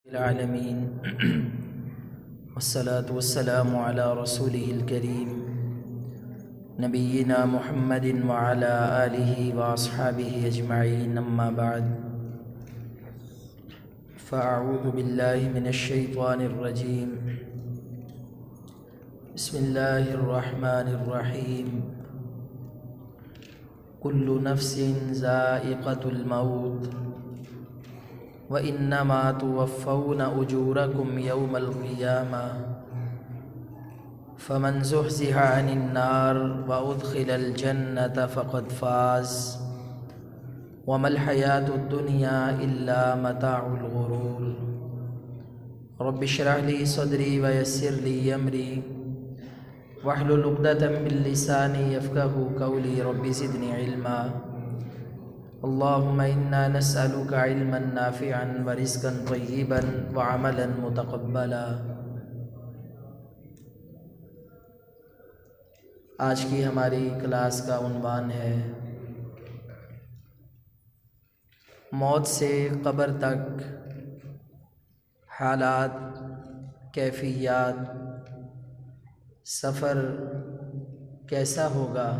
العالمین والصلاة والسلام على رسوله الكریم نبینا محمد وعلى آلہ واصحابہ اجمعین اما بعد فاعوذ باللہ من الشیطان الرجیم بسم اللہ الرحمن الرحیم کل نفس ذائقۃ الموت وَإِنَّمَا تُوَفَّوْنَ أُجُورَكُمْ يَوْمَ الْقِيَامَةِ فَمَنْ زُحْزِحَ عَنِ النَّارِ وَأُدْخِلَ الْجَنَّةَ فَقَدْ فَازَ وَمَا الْحَيَاةُ الدُّنْيَا إِلَّا مَتَاعُ الْغُرُورِ رَبِّ اشْرَحْ لِي صَدْرِي وَيَسِّرْ لِي أَمْرِي وَاحْلُلْ عُقْدَةً مِّن لِّسَانِي يَفْقَهُوا قَوْلِي رَبِّ زِدْنِي عِلْمًا اللهم إنا نسألك علما نافعا ورزقا طيبا وعملا متقبلا۔ آج کی ہماری کلاس کا عنوان ہے موت سے قبر تک حالات، کیفیات، سفر کیسا ہوگا،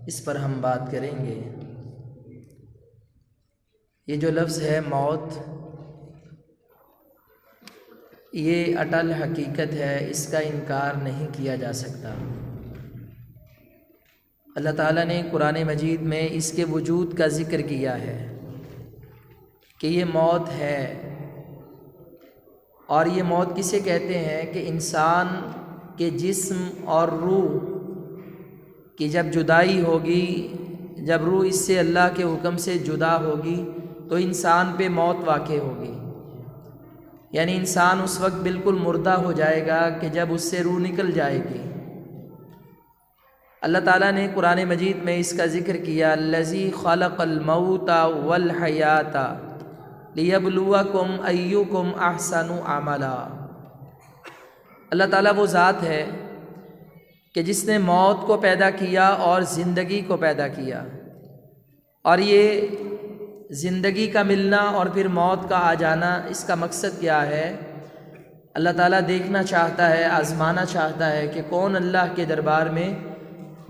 اس پر ہم بات کریں گے۔ یہ جو لفظ ہے موت، یہ اٹل حقیقت ہے، اس کا انکار نہیں کیا جا سکتا۔ اللہ تعالیٰ نے قرآن مجید میں اس کے وجود کا ذکر کیا ہے کہ یہ موت ہے، اور یہ موت کسے کہتے ہیں کہ انسان کے جسم اور روح کی جب جدائی ہوگی، جب روح اس سے اللہ کے حکم سے جدا ہوگی تو انسان پہ موت واقع ہوگی، یعنی انسان اس وقت بالکل مردہ ہو جائے گا کہ جب اس سے روح نکل جائے گی۔ اللہ تعالیٰ نے قرآن مجید میں اس کا ذکر کیا، الذی خلق الموت والحیات لیبلوکم ایکم احسن عملا۔ اللہ تعالیٰ وہ ذات ہے کہ جس نے موت کو پیدا کیا اور زندگی کو پیدا کیا، اور یہ زندگی کا ملنا اور پھر موت کا آ جانا، اس کا مقصد کیا ہے؟ اللہ تعالیٰ دیکھنا چاہتا ہے، آزمانا چاہتا ہے کہ کون اللہ کے دربار میں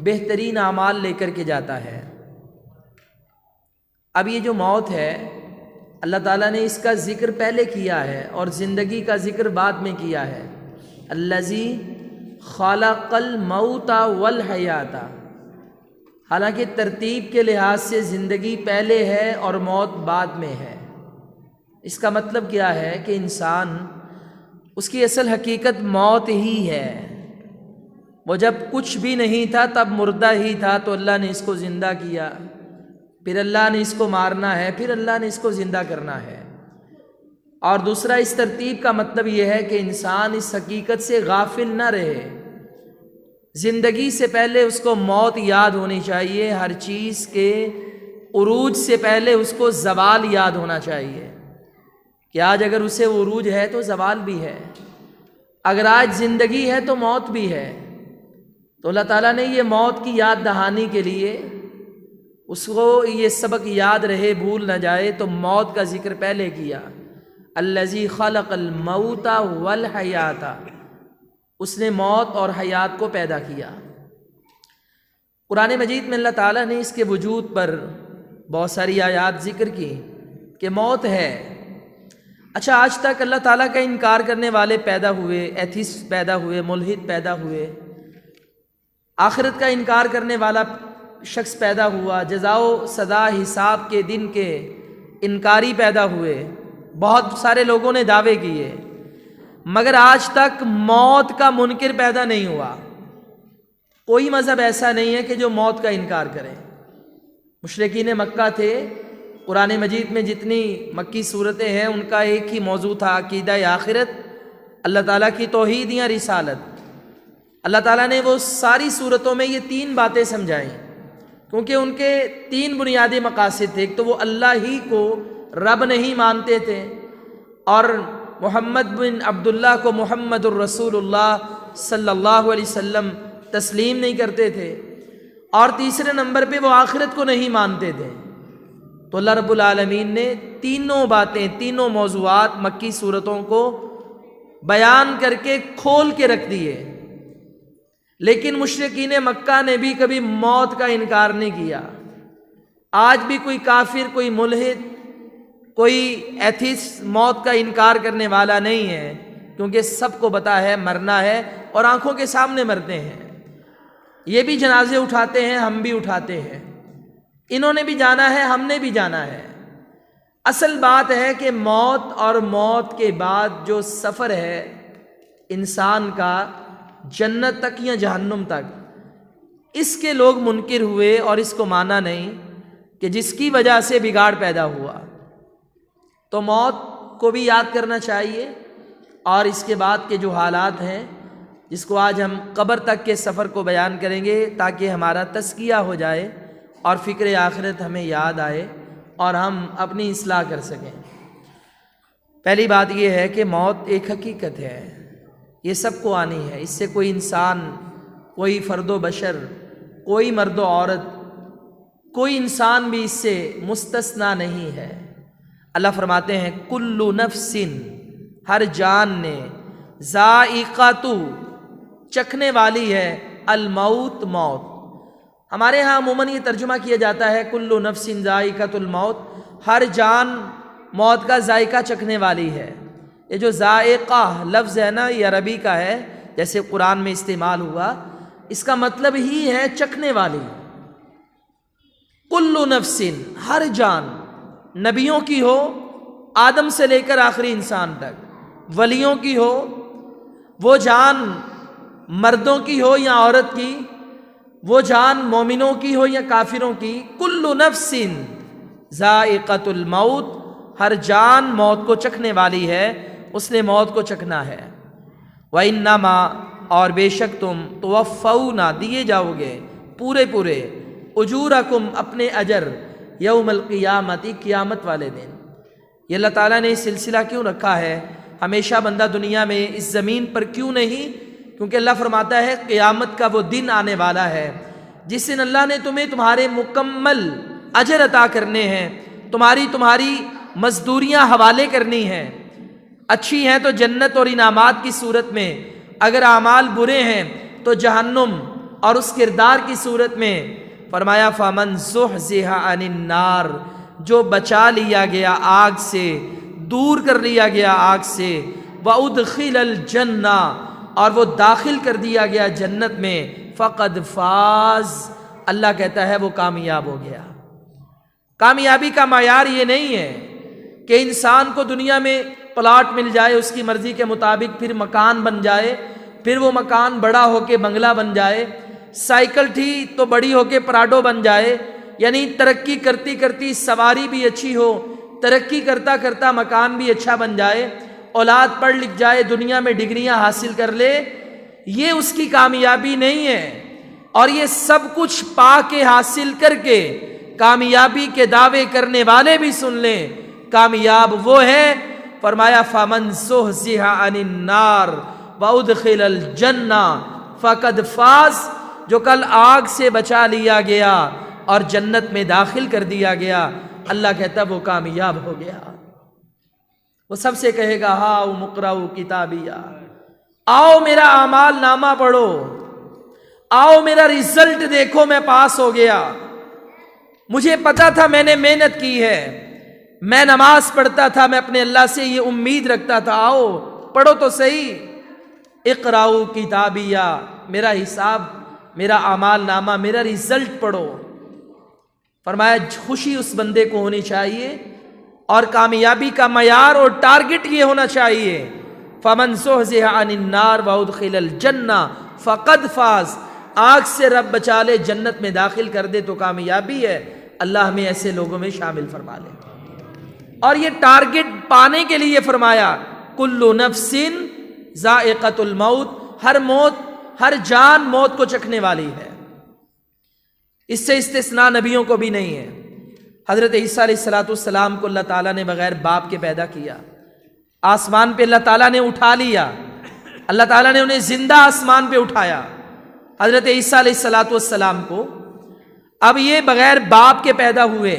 بہترین اعمال لے کر کے جاتا ہے۔ اب یہ جو موت ہے، اللہ تعالیٰ نے اس کا ذکر پہلے کیا ہے اور زندگی کا ذکر بعد میں کیا ہے۔ الذی خلق الموت والحیات، حالانکہ ترتیب کے لحاظ سے زندگی پہلے ہے اور موت بعد میں ہے۔ اس کا مطلب کیا ہے کہ انسان، اس کی اصل حقیقت موت ہی ہے۔ وہ جب کچھ بھی نہیں تھا تب مردہ ہی تھا، تو اللہ نے اس کو زندہ کیا، پھر اللہ نے اس کو مارنا ہے، پھر اللہ نے اس کو زندہ کرنا ہے۔ اور دوسرا، اس ترتیب کا مطلب یہ ہے کہ انسان اس حقیقت سے غافل نہ رہے۔ زندگی سے پہلے اس کو موت یاد ہونی چاہیے، ہر چیز کے عروج سے پہلے اس کو زوال یاد ہونا چاہیے کہ آج اگر اسے عروج ہے تو زوال بھی ہے، اگر آج زندگی ہے تو موت بھی ہے۔ تو اللہ تعالیٰ نے یہ موت کی یاد دہانی کے لیے، اس کو یہ سبق یاد رہے، بھول نہ جائے، تو موت کا ذکر پہلے کیا۔ الذی خلق الموت والحیات، اس نے موت اور حیات کو پیدا کیا۔ قرآن مجید میں اللہ تعالیٰ نے اس کے وجود پر بہت ساری آیات ذکر کی کہ موت ہے۔ اچھا، آج تک اللہ تعالیٰ کا انکار کرنے والے پیدا ہوئے، ایتھیسٹ پیدا ہوئے، ملحد پیدا ہوئے، آخرت کا انکار کرنے والا شخص پیدا ہوا، جزا و سزا حساب کے دن کے انکاری پیدا ہوئے، بہت سارے لوگوں نے دعوے کیے، مگر آج تک موت کا منکر پیدا نہیں ہوا۔ کوئی مذہب ایسا نہیں ہے کہ جو موت کا انکار کرے۔ مشرکین مکہ تھے، قرآن مجید میں جتنی مکی صورتیں ہیں ان کا ایک ہی موضوع تھا، عقیدہ آخرت، اللہ تعالیٰ کی توحید یا رسالت۔ اللہ تعالیٰ نے وہ ساری صورتوں میں یہ تین باتیں سمجھائیں، کیونکہ ان کے تین بنیادی مقاصد تھے۔ ایک تو وہ اللہ ہی کو رب نہیں مانتے تھے، اور محمد بن عبداللہ کو محمد الرسول اللہ صلی اللہ علیہ وسلم تسلیم نہیں کرتے تھے، اور تیسرے نمبر پہ وہ آخرت کو نہیں مانتے تھے۔ تو اللہ رب العالمین نے تینوں باتیں، تینوں موضوعات مکی صورتوں کو بیان کر کے کھول کے رکھ دیے. لیکن مشرکین مکہ نے بھی کبھی موت کا انکار نہیں کیا. آج بھی کوئی کافر، کوئی ملحد، کوئی ایتھیسٹ موت کا انکار کرنے والا نہیں ہے، کیونکہ سب کو پتہ ہے مرنا ہے اور آنکھوں کے سامنے مرتے ہیں. یہ بھی جنازے اٹھاتے ہیں، ہم بھی اٹھاتے ہیں. انہوں نے بھی جانا ہے، ہم نے بھی جانا ہے. اصل بات ہے کہ موت اور موت کے بعد جو سفر ہے انسان کا جنت تک یا جہنم تک، اس کے لوگ منکر ہوئے اور اس کو مانا نہیں کہ جس کی وجہ سے بگاڑ پیدا ہوا. تو موت کو بھی یاد کرنا چاہیے، اور اس کے بعد کے جو حالات ہیں جس کو آج ہم قبر تک کے سفر کو بیان کریں گے تاکہ ہمارا تزکیہ ہو جائے اور فکر آخرت ہمیں یاد آئے اور ہم اپنی اصلاح کر سکیں. پہلی بات یہ ہے کہ موت ایک حقیقت ہے، یہ سب کو آنی ہے. اس سے کوئی انسان، کوئی فرد و بشر، کوئی مرد و عورت، کوئی انسان بھی اس سے مستثنا نہیں ہے. اللہ فرماتے ہیں کل نفس، ہر جان نے، ذائقۃ، چکھنے والی ہے، الموت، موت. ہمارے ہاں عموماً یہ ترجمہ کیا جاتا ہے کل نفس ذائقۃ الموت، ہر جان موت کا ذائقہ چکھنے والی ہے. یہ جو ذائقہ لفظ ہے نا، یہ عربی کا ہے، جیسے قرآن میں استعمال ہوا، اس کا مطلب ہی ہے چکھنے والی. کل نفس، ہر جان، نبیوں کی ہو آدم سے لے کر آخری انسان تک، ولیوں کی ہو، وہ جان مردوں کی ہو یا عورت کی، وہ جان مومنوں کی ہو یا کافروں کی، کل نفس ذائقۃ الموت، ہر جان موت کو چکھنے والی ہے، اس نے موت کو چکھنا ہے. وَإِنَّمَا، اور بے شک تم، توفون، دیے جاؤ گے پورے پورے، اجورکم، اپنے اجر، یوم القیامت، قیامت والے دن. یہ اللہ تعالیٰ نے یہ سلسلہ کیوں رکھا ہے؟ ہمیشہ بندہ دنیا میں اس زمین پر کیوں نہیں؟ کیونکہ اللہ فرماتا ہے قیامت کا وہ دن آنے والا ہے جس دن اللہ نے تمہیں تمہارے مکمل اجر عطا کرنے ہیں، تمہاری مزدوریاں حوالے کرنی ہیں. اچھی ہیں تو جنت اور انعامات کی صورت میں، اگر اعمال برے ہیں تو جہنم اور اس کردار کی صورت میں. فرمایا فَمَنْ زُحْزِحَ عَنِ النَّارِ، جو بچا لیا گیا آگ سے، دور کر لیا گیا آگ سے، وَأُدْخِلَ الْجَنَّةَ، اور وہ داخل کر دیا گیا جنت میں، فقد فاز، اللہ کہتا ہے وہ کامیاب ہو گیا. کامیابی کا معیار یہ نہیں ہے کہ انسان کو دنیا میں پلاٹ مل جائے اس کی مرضی کے مطابق، پھر مکان بن جائے، پھر وہ مکان بڑا ہو کے بنگلہ بن جائے، سائیکل تھی تو بڑی ہو کے پراڈو بن جائے. یعنی ترقی کرتی کرتی سواری بھی اچھی ہو، ترقی کرتا کرتا مکان بھی اچھا بن جائے، اولاد پڑھ لکھ جائے، دنیا میں ڈگریاں حاصل کر لے، یہ اس کی کامیابی نہیں ہے. اور یہ سب کچھ پا کے حاصل کر کے کامیابی کے دعوے کرنے والے بھی سن لیں، کامیاب وہ ہے. فرمایا فَمَنْ زُحْزِحَ عَنِ النَّارِ وَأُدْخِلَ الْجَنَّةَ فَقَدْ فَازَ، جو کل آگ سے بچا لیا گیا اور جنت میں داخل کر دیا گیا، اللہ کہتا وہ کامیاب ہو گیا. وہ سب سے کہے گا ہاؤ مقرؤ کتابیہ، آؤ میرا اعمال نامہ پڑھو، آؤ میرا رزلٹ دیکھو، میں پاس ہو گیا. مجھے پتا تھا، میں نے محنت کی ہے، میں نماز پڑھتا تھا، میں اپنے اللہ سے یہ امید رکھتا تھا، آؤ پڑھو تو صحیح. اقرؤ کتابیہ، میرا حساب، میرا اعمال نامہ، میرا رزلٹ پڑھو. فرمایا خوشی اس بندے کو ہونی چاہیے اور کامیابی کا معیار اور ٹارگٹ یہ ہونا چاہیے فَمَنْ زُحْزِحَ عَنِ النَّارِ وَأُدْخِلَ الْجَنَّةَ فَقَدْ فَازَ، آگ سے رب بچا لے، جنت میں داخل کر دے تو کامیابی ہے. اللہ ہمیں ایسے لوگوں میں شامل فرما لے. اور یہ ٹارگٹ پانے کے لیے فرمایا کُلُّ نَفْسٍ ذَائِقَةُ الْمَوْتِ، ہر جان موت کو چکھنے والی ہے. اس سے استثناء نبیوں کو بھی نہیں ہے. حضرت عیسیٰ علیہ السلام کو اللہ تعالیٰ نے بغیر باپ کے پیدا کیا، آسمان پہ اللہ تعالیٰ نے اٹھا لیا، اللہ تعالیٰ نے انہیں زندہ آسمان پہ اٹھایا حضرت عیسیٰ علیہ السلام کو. اب یہ بغیر باپ کے پیدا ہوئے،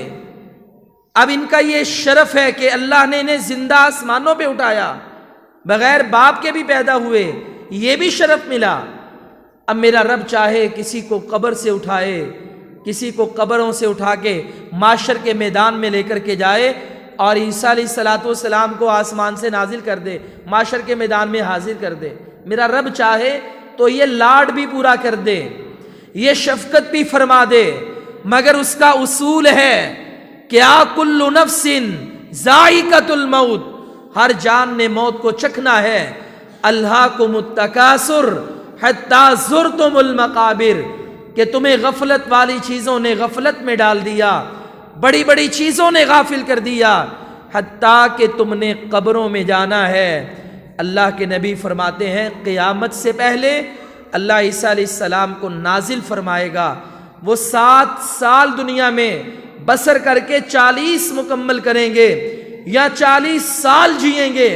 اب ان کا یہ شرف ہے کہ اللہ نے انہیں زندہ آسمانوں پہ اٹھایا، بغیر باپ کے بھی پیدا ہوئے، یہ بھی شرف ملا۔ اب میرا رب چاہے کسی کو قبر سے اٹھائے، کسی کو قبروں سے اٹھا کے معاشر کے میدان میں لے کر کے جائے اور عیسیٰ علیہ السلام کو آسمان سے نازل کر دے، معاشر کے میدان میں حاضر کر دے۔ میرا رب چاہے تو یہ لاڈ بھی پورا کر دے، یہ شفقت بھی فرما دے، مگر اس کا اصول ہے کیا کل نفس ذائقۃ الموت، ہر جان نے موت کو چکھنا ہے۔ الہاکم التکاثر حتی زرتم المقابر، کہ تمہیں غفلت والی چیزوں نے غفلت میں ڈال دیا، بڑی بڑی چیزوں نے غافل کر دیا، حتیٰ کہ تم نے قبروں میں جانا ہے۔ اللہ کے نبی فرماتے ہیں قیامت سے پہلے اللہ عیسیٰ علیہ السلام کو نازل فرمائے گا، وہ 7 سال دنیا میں بسر کر کے 40 مکمل کریں گے یا 40 سال جئیں گے،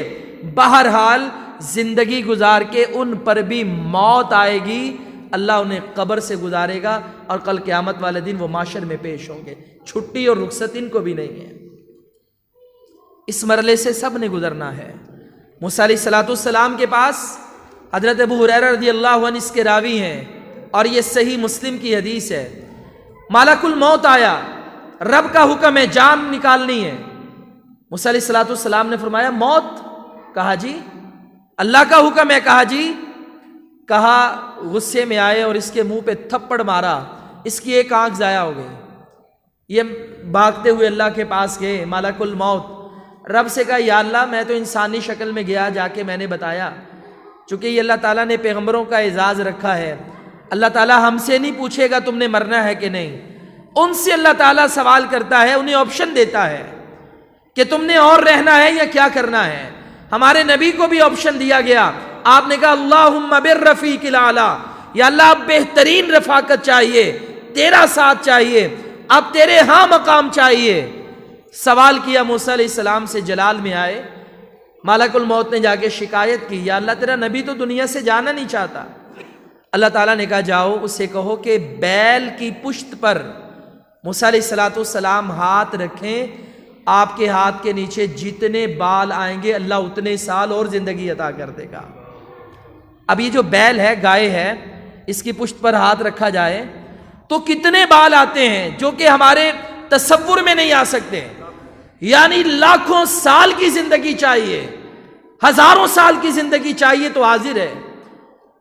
بہرحال زندگی گزار کے ان پر بھی موت آئے گی، اللہ انہیں قبر سے گزارے گا اور کل قیامت والے دن وہ معاشر میں پیش ہوں گے۔ چھٹی اور رخصت ان کو بھی نہیں ہے، اس مرحلے سے سب نے گزرنا ہے۔ موسیٰ علیہ السلام کے پاس حضرت ابو ہریرہ رضی اللہ عنہ اس کے راوی ہیں اور یہ صحیح مسلم کی حدیث ہے، ملک الموت آیا، رب کا حکم ہے جان نکالنی ہے۔ موسیٰ علیہ السلام نے فرمایا موت؟ کہا جی۔ اللہ کا حکم ہے؟ کہا جی۔ کہا غصے میں آئے اور اس کے منہ پہ تھپڑ مارا، اس کی ایک آنکھ ضائع ہو گئی۔ یہ بھاگتے ہوئے اللہ کے پاس گئے، ملک الموت، رب سے کہا یا اللہ میں تو انسانی شکل میں گیا، جا کے میں نے بتایا، چونکہ یہ اللہ تعالیٰ نے پیغمبروں کا اعزاز رکھا ہے، اللہ تعالیٰ ہم سے نہیں پوچھے گا تم نے مرنا ہے کہ نہیں، ان سے اللہ تعالیٰ سوال کرتا ہے، انہیں آپشن دیتا ہے کہ تم نے اور رہنا ہے یا کیا کرنا ہے۔ ہمارے نبی کو بھی آپشن دیا گیا، آپ نے کہا اللہم بالرفیق الاعلی، یا اللہ اب بہترین رفاقت چاہیے، تیرا ساتھ چاہیے، اب تیرے ہاں مقام چاہیے۔ سوال کیا موسیٰ علیہ السلام سے، جلال میں آئے، ملک الموت نے جا کے شکایت کی، یا اللہ تیرا نبی تو دنیا سے جانا نہیں چاہتا۔ اللہ تعالیٰ نے کہا جاؤ اسے کہو کہ بیل کی پشت پر موسیٰ علیہ السلام ہاتھ رکھیں، آپ کے ہاتھ کے نیچے جتنے بال آئیں گے اللہ اتنے سال اور زندگی عطا کر دے گا۔ اب یہ جو بیل ہے، گائے ہے، اس کی پشت پر ہاتھ رکھا جائے تو کتنے بال آتے ہیں جو کہ ہمارے تصور میں نہیں آ سکتے، یعنی لاکھوں سال کی زندگی چاہیے، ہزاروں سال کی زندگی چاہیے تو حاضر ہے۔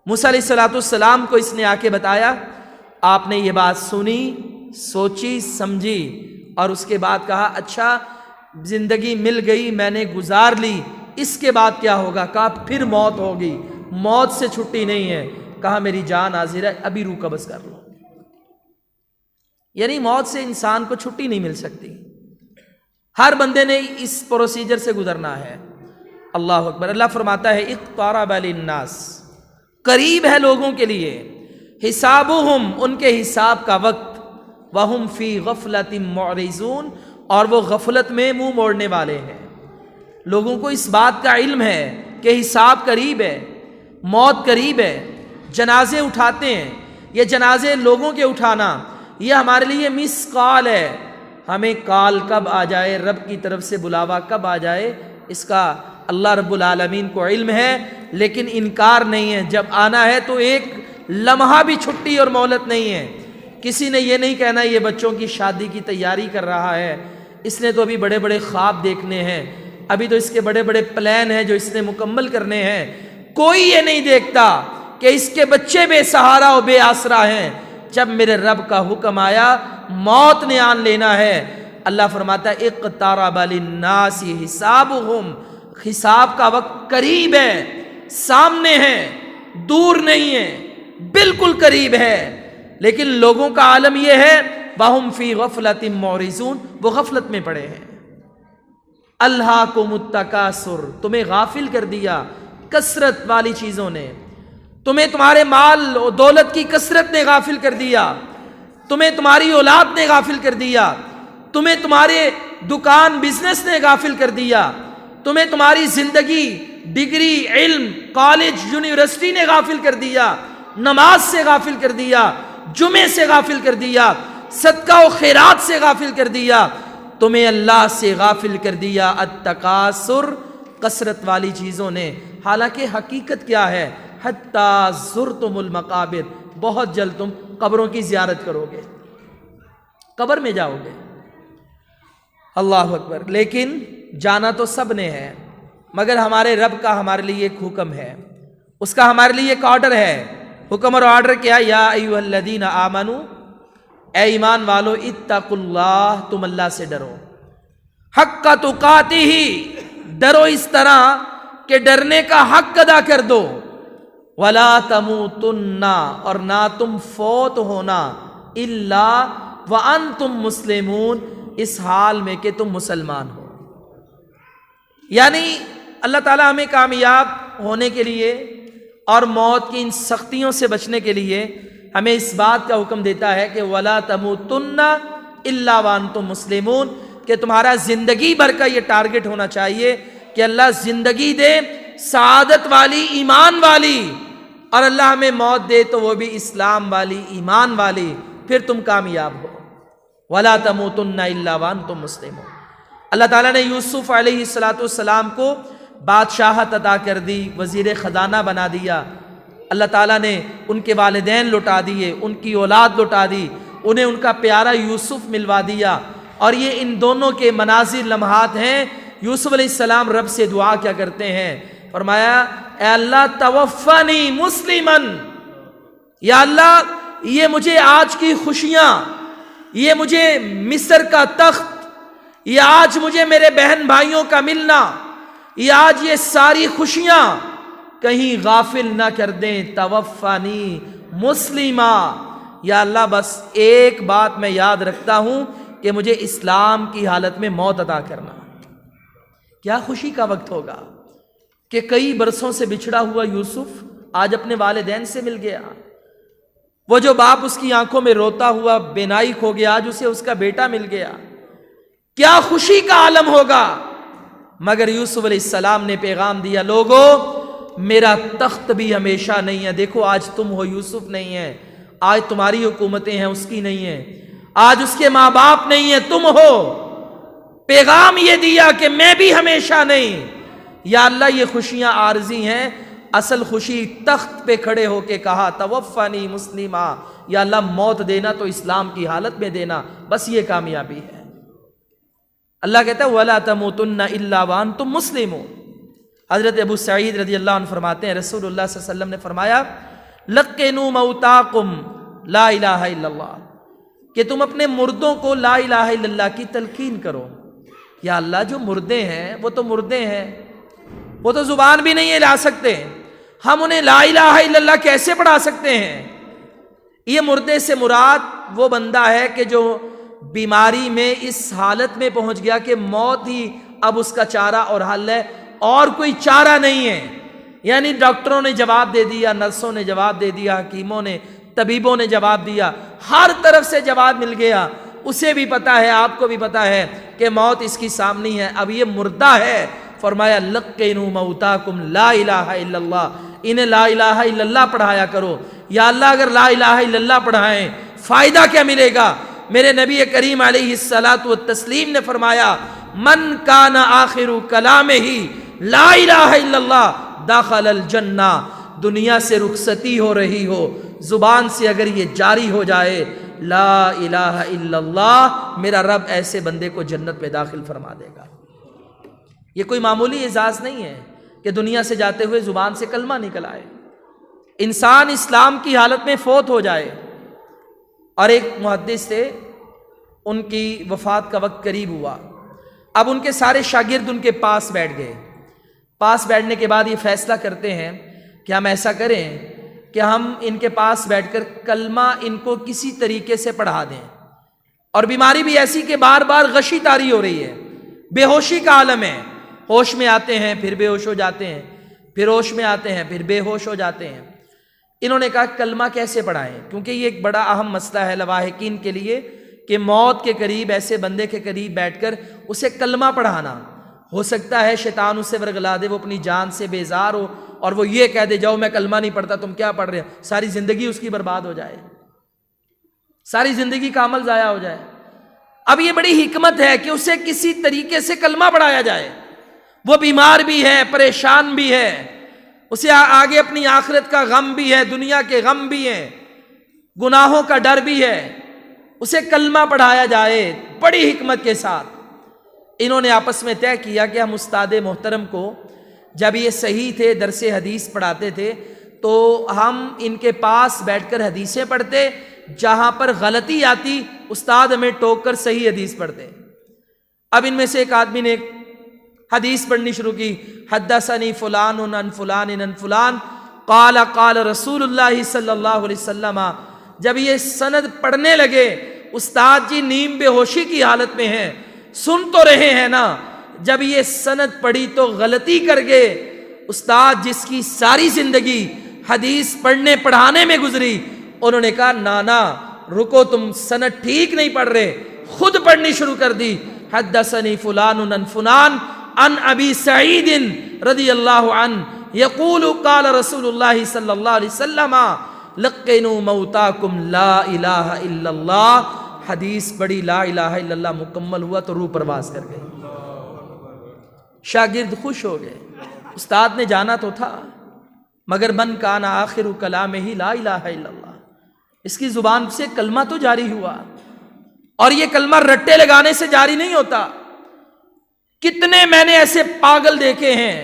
موسیٰ علیہ السلام کو اس نے آ کے بتایا، آپ نے یہ بات سنی، سوچی سمجھی اور اس کے بعد کہا اچھا زندگی مل گئی، میں نے گزار لی، اس کے بعد کیا ہوگا؟ کہا پھر موت ہوگی، موت سے چھٹی نہیں ہے۔ کہا میری جان حاضر ہے، ابھی روح قبض کر لو۔ یعنی موت سے انسان کو چھٹی نہیں مل سکتی، ہر بندے نے اس پروسیجر سے گزرنا ہے۔ اللہ اکبر۔ اللہ فرماتا ہے اقترب للناس، قریب ہے لوگوں کے لیے، حسابہم، ان کے حساب کا وقت، وہم فی غفلۃ معرضون، اور وہ غفلت میں منہ موڑنے والے ہیں۔ لوگوں کو اس بات کا علم ہے کہ حساب قریب ہے، موت قریب ہے، جنازے اٹھاتے ہیں، یہ جنازے لوگوں کے اٹھانا یہ ہمارے لیے مس کال ہے، ہمیں کال کب آ جائے، رب کی طرف سے بلاوا کب آ جائے، اس کا اللہ رب العالمین کو علم ہے، لیکن انکار نہیں ہے، جب آنا ہے تو ایک لمحہ بھی چھٹی اور مہلت نہیں ہے۔ کسی نے یہ نہیں کہنا یہ بچوں کی شادی کی تیاری کر رہا ہے، اس نے تو ابھی بڑے بڑے خواب دیکھنے ہیں، ابھی تو اس کے بڑے بڑے پلان ہیں جو اس نے مکمل کرنے ہیں۔ کوئی یہ نہیں دیکھتا کہ اس کے بچے بے سہارا اور بے آسرا ہیں، جب میرے رب کا حکم آیا موت نے آن لینا ہے۔ اللہ فرماتا ہے اقترب للناس حسابہم، حساب کا وقت قریب ہے، سامنے ہے، دور نہیں ہے، بالکل قریب ہے، لیکن لوگوں کا عالم یہ ہے وَهُمْ فِي غَفْلَةٍ مُعْرِضُونَ، وہ غفلت میں پڑے ہیں۔ الہاکم التکاثر، تمہیں غافل کر دیا کثرت والی چیزوں نے، تمہیں تمہارے مال و دولت کی کثرت نے غافل کر دیا، تمہیں تمہاری اولاد نے غافل کر دیا، تمہیں تمہارے دکان بزنس نے غافل کر دیا، تمہیں تمہاری زندگی ڈگری علم کالج یونیورسٹی نے غافل کر دیا، نماز سے غافل کر دیا، جمعے سے غافل کر دیا، صدقہ و خیرات سے غافل کر دیا، تمہیں اللہ سے غافل کر دیا التکاثر، کثرت والی چیزوں نے، حالانکہ حقیقت کیا ہے؟ حتیٰ زرتم المقابر، بہت جلد تم قبروں کی زیارت کرو گے، قبر میں جاؤ گے۔ اللہ اکبر۔ لیکن جانا تو سب نے ہے، مگر ہمارے رب کا ہمارے لیے ایک حکم ہے، اس کا ہمارے لیے ایک آرڈر ہے۔ حکم اور آرڈر کیا؟ یا ایھا الذین آمنو، اے ایمان والو، اتقوا اللہ، تم اللہ سے ڈرو، حق تقاتہ، ڈرو اس طرح کہ ڈرنے کا حق ادا کر دو، ولا تموتن، اور نہ تم فوت ہونا، الا وانتم مسلمون، اس حال میں کہ تم مسلمان ہو۔ یعنی اللہ تعالیٰ ہمیں کامیاب ہونے کے لیے اور موت کی ان سختیوں سے بچنے کے لیے ہمیں اس بات کا حکم دیتا ہے کہ وَلَا تَمُوتُنَّ إِلَّا وَأَنْتُمْ مُسْلِمُونَ، کہ تمہارا زندگی بھر کا یہ ٹارگٹ ہونا چاہیے کہ اللہ زندگی دے سعادت والی، ایمان والی، اور اللہ ہمیں موت دے تو وہ بھی اسلام والی، ایمان والی، پھر تم کامیاب ہو۔ وَلَا تَمُوتُنَّ إِلَّا وَأَنْتُمْ مُسْلِمُونَ۔ اللہ تعالیٰ نے یوسف علیہ السلام کو بادشاہت عطا کر دی، وزیر خزانہ بنا دیا۔ اللہ تعالیٰ نے ان کے والدین لٹا دیے، ان کی اولاد لٹا دی، انہیں ان کا پیارا یوسف ملوا دیا۔ اور یہ ان دونوں کے مناظر لمحات ہیں۔ یوسف علیہ السلام رب سے دعا کیا کرتے ہیں؟ فرمایا اے اللہ توفنی مسلمن، یا اللہ یہ مجھے آج کی خوشیاں، یہ مجھے مصر کا تخت، یہ آج مجھے میرے بہن بھائیوں کا ملنا، یہ آج یہ ساری خوشیاں کہیں غافل نہ کر دیں۔ توفانی مسلمہ، یا اللہ بس ایک بات میں یاد رکھتا ہوں کہ مجھے اسلام کی حالت میں موت عطا کرنا۔ کیا خوشی کا وقت ہوگا کہ کئی برسوں سے بچھڑا ہوا یوسف آج اپنے والدین سے مل گیا۔ وہ جو باپ اس کی آنکھوں میں روتا ہوا بینائی کھو گیا، آج اسے اس کا بیٹا مل گیا۔ کیا خوشی کا عالم ہوگا۔ مگر یوسف علیہ السلام نے پیغام دیا، لوگو میرا تخت بھی ہمیشہ نہیں ہے، دیکھو آج تم ہو، یوسف نہیں ہے، آج تمہاری حکومتیں ہیں، اس کی نہیں ہے، آج اس کے ماں باپ نہیں ہیں، تم ہو۔ پیغام یہ دیا کہ میں بھی ہمیشہ نہیں۔ یا اللہ یہ خوشیاں عارضی ہیں، اصل خوشی تخت پہ کھڑے ہو کے کہا توفنی مسلمہ، یا اللہ موت دینا تو اسلام کی حالت میں دینا، بس یہ کامیابی ہے۔ اللہ کہتا ہے وَلَا تَمُوتُنَّ إِلَّا وَأَنْتُمْ مُسْلِمُونَ۔ حضرت ابو سعید رضی اللہ عنہ فرماتے ہیں رسول اللہ صلی اللہ علیہ وسلم نے فرمایا لَقِّنُوا مَوْتَاكُمْ لَا إِلَٰهَ إِلَّا اللَّهُ، کہ تم اپنے مردوں کو لا الہ الا اللہ کی تلقین کرو۔ یا اللہ جو مردے ہیں وہ تو مردے ہیں، وہ تو زبان بھی نہیں ہلا سکتے، ہم انہیں لا الہ الا اللہ کیسے پڑھا سکتے ہیں؟ یہ مردے سے مراد وہ بندہ ہے کہ جو بیماری میں اس حالت میں پہنچ گیا کہ موت ہی اب اس کا چارہ اور حل ہے، اور کوئی چارہ نہیں ہے۔ یعنی ڈاکٹروں نے جواب دے دیا، نرسوں نے جواب دے دیا، حکیموں نے، طبیبوں نے جواب دیا، ہر طرف سے جواب مل گیا، اسے بھی پتا ہے، آپ کو بھی پتا ہے کہ موت اس کی سامنے ہے، اب یہ مردہ ہے۔ فرمایا لقنوا موتاکم لا الہ الا اللہ، انہیں لا الہ الا اللہ پڑھایا کرو۔ یا اللہ اگر لا الہ الا اللہ پڑھائیں فائدہ کیا ملے گا؟ میرے نبی کریم علیہ الصلاۃ والتسلیم نے فرمایا من کان آخر کلامہ لا الہ الا اللہ دخل الجنہ، دنیا سے رخصتی ہو رہی ہو، زبان سے اگر یہ جاری ہو جائے لا الہ الا اللہ، میرا رب ایسے بندے کو جنت میں داخل فرما دے گا۔ یہ کوئی معمولی اعزاز نہیں ہے کہ دنیا سے جاتے ہوئے زبان سے کلمہ نکل آئے، انسان اسلام کی حالت میں فوت ہو جائے۔ اور ایک محدث تھے، ان کی وفات کا وقت قریب ہوا، اب ان کے سارے شاگرد ان کے پاس بیٹھ گئے۔ پاس بیٹھنے کے بعد یہ فیصلہ کرتے ہیں کہ ہم ایسا کریں کہ ہم ان کے پاس بیٹھ کر کلمہ ان کو کسی طریقے سے پڑھا دیں، اور بیماری بھی ایسی کہ بار بار غشی طاری ہو رہی ہے، بے ہوشی کا عالم ہے، ہوش میں آتے ہیں پھر بے ہوش ہو جاتے ہیں، پھر ہوش میں آتے ہیں پھر بے ہوش ہو جاتے ہیں۔ انہوں نے کہا کلمہ کیسے پڑھائیں، کیونکہ یہ ایک بڑا اہم مسئلہ ہے لواحقین کے لیے کہ موت کے قریب ایسے بندے کے قریب بیٹھ کر اسے کلمہ پڑھانا، ہو سکتا ہے شیطان اسے ورغلا دے، وہ اپنی جان سے بیزار ہو اور وہ یہ کہہ دے جاؤ میں کلمہ نہیں پڑھتا، تم کیا پڑھ رہے ہو، ساری زندگی اس کی برباد ہو جائے، ساری زندگی کا عمل ضائع ہو جائے۔ اب یہ بڑی حکمت ہے کہ اسے کسی طریقے سے کلمہ پڑھایا جائے، وہ بیمار بھی ہے، پریشان بھی ہے، اسے آگے اپنی آخرت کا غم بھی ہے، دنیا کے غم بھی ہیں، گناہوں کا ڈر بھی ہے، اسے کلمہ پڑھایا جائے بڑی حکمت کے ساتھ۔ انہوں نے آپس میں طے کیا کہ ہم استاد محترم کو جب یہ صحیح تھے درس حدیث پڑھاتے تھے تو ہم ان کے پاس بیٹھ کر حدیثیں پڑھتے، جہاں پر غلطی آتی استاد ہمیں ٹوک کر صحیح حدیث پڑھتے۔ اب ان میں سے ایک آدمی نے حدیث پڑھنی شروع کی، حدثنی فلان عن فلان عن فلان قال قال رسول اللہ صلی اللہ علیہ وسلم۔ جب یہ سند پڑھنے لگے، استاد جی نیم بے ہوشی کی حالت میں ہیں، سن تو رہے ہیں نا، جب یہ سند پڑھی تو غلطی کر گئے۔ استاد جس کی ساری زندگی حدیث پڑھنے پڑھانے میں گزری، انہوں نے کہا نانا رکو، تم سند ٹھیک نہیں پڑھ رہے، خود پڑھنی شروع کر دی۔ حدثنی فلان عن فلان عن ابی سعید رضی اللہ عنہ یقول قال رسول اللہ صلی اللہ علیہ وسلم لقنوا موتاکم لا الہ الا اللہ۔ حدیث پڑھی، لا الہ الا اللہ مکمل ہوا تو روح پرواز کر گئی۔ شاگرد خوش ہو گئے، استاد نے جانا تو تھا، مگر من کان آخر کلامہ لا الہ الا اللہ، اس کی زبان سے کلمہ تو جاری ہوا، اور یہ کلمہ رٹے لگانے سے جاری نہیں ہوتا۔ کتنے میں نے ایسے پاگل دیکھے ہیں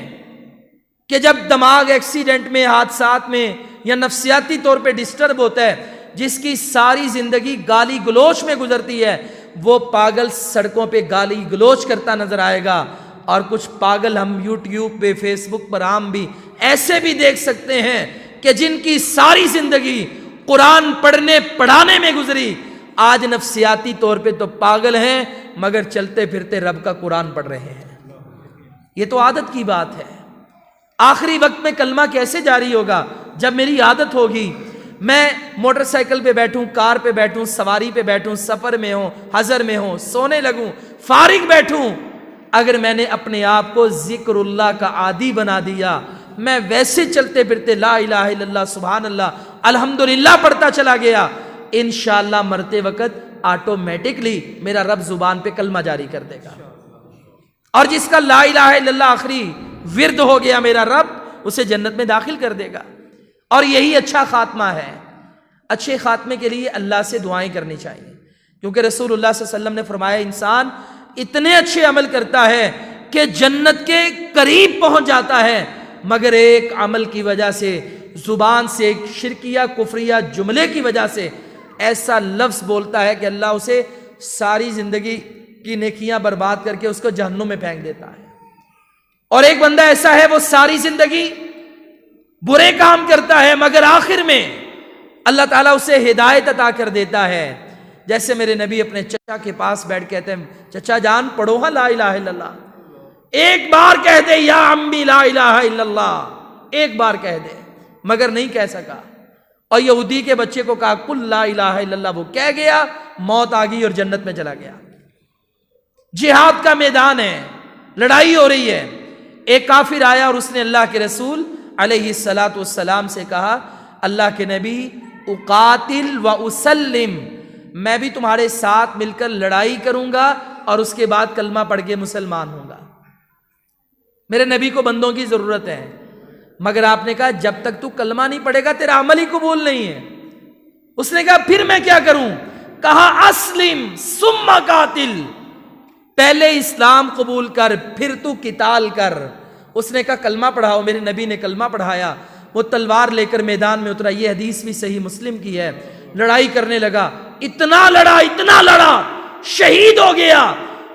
کہ جب دماغ ایکسیڈنٹ میں، حادثات میں یا نفسیاتی طور پہ ڈسٹرب ہوتا ہے، جس کی ساری زندگی گالی گلوچ میں گزرتی ہے، وہ پاگل سڑکوں پہ گالی گلوچ کرتا نظر آئے گا۔ اور کچھ پاگل ہم یوٹیوب پہ، فیس بک پر عام بھی ایسے بھی دیکھ سکتے ہیں کہ جن کی ساری زندگی قرآن پڑھنے پڑھانے میں گزری، آج نفسیاتی طور پہ تو پاگل ہیں مگر چلتے پھرتے رب کا قرآن پڑھ رہے ہیں۔ یہ تو عادت کی بات ہے۔ آخری وقت میں کلمہ کیسے جاری ہوگا؟ جب میری عادت ہوگی، میں موٹر سائیکل پہ بیٹھوں، کار پہ بیٹھوں، سواری پہ بیٹھوں، سفر میں ہوں، حضر میں ہوں، سونے لگوں، فارغ بیٹھوں، اگر میں نے اپنے آپ کو ذکر اللہ کا عادی بنا دیا، میں ویسے چلتے پھرتے لا الہ الا اللہ سبحان اللہ الحمدللہ پڑھتا چلا گیا، انشاءاللہ مرتے وقت آٹومیٹکلی میرا رب زبان پہ کلمہ جاری کر دے گا۔ اور جس کا لا الہ الا اللہ آخری ورد ہو گیا میرا رب اسے جنت میں داخل کر دے گا۔ اور یہی اچھا خاتمہ ہے۔ اچھے خاتمے کے لیے اللہ سے دعائیں کرنی چاہیے، کیونکہ رسول اللہ صلی اللہ علیہ وسلم نے فرمایا انسان اتنے اچھے عمل کرتا ہے کہ جنت کے قریب پہنچ جاتا ہے، مگر ایک عمل کی وجہ سے، زبان سے ایک شرکیہ کفریہ جملے کی وجہ سے ایسا لفظ بولتا ہے کہ اللہ اسے ساری زندگی کی نیکیاں برباد کر کے اس کو جہنم میں پھینک دیتا ہے۔ اور ایک بندہ ایسا ہے وہ ساری زندگی برے کام کرتا ہے مگر آخر میں اللہ تعالیٰ اسے ہدایت عطا کر دیتا ہے۔ جیسے میرے نبی اپنے چچا کے پاس بیٹھ کہتے ہیں چچا جان پڑھو ہاں لا الہ الا اللہ، ایک بار کہہ دے یا امی لا الہ الا اللہ، ایک بار کہہ دے، مگر نہیں کہہ سکا۔ اور یہودی کے بچے کو کہا قل لا الہ الا اللہ، وہ کہہ گیا، موت آ گئی اور جنت میں چلا گیا۔ جہاد کا میدان ہے، لڑائی ہو رہی ہے، ایک کافر آیا اور اس نے اللہ کے رسول علیہ الصلاۃ والسلام سے کہا اللہ کے نبی اقاتل و اسلم، میں بھی تمہارے ساتھ مل کر لڑائی کروں گا اور اس کے بعد کلمہ پڑھ کے مسلمان ہوں گا۔ میرے نبی کو بندوں کی ضرورت ہے، مگر آپ نے کہا جب تک تو کلمہ نہیں پڑھے گا تیرا عمل ہی قبول نہیں ہے۔ اس نے کہا پھر میں کیا کروں؟ کہا اسلم ثم قاتل، پہلے اسلام قبول کر پھر تو قتال کر۔ اس نے کہا کلمہ پڑھاؤ، میرے نبی نے کلمہ پڑھایا، وہ تلوار لے کر میدان میں اترا، یہ حدیث بھی صحیح مسلم کی ہے، لڑائی کرنے لگا، اتنا لڑا شہید ہو گیا،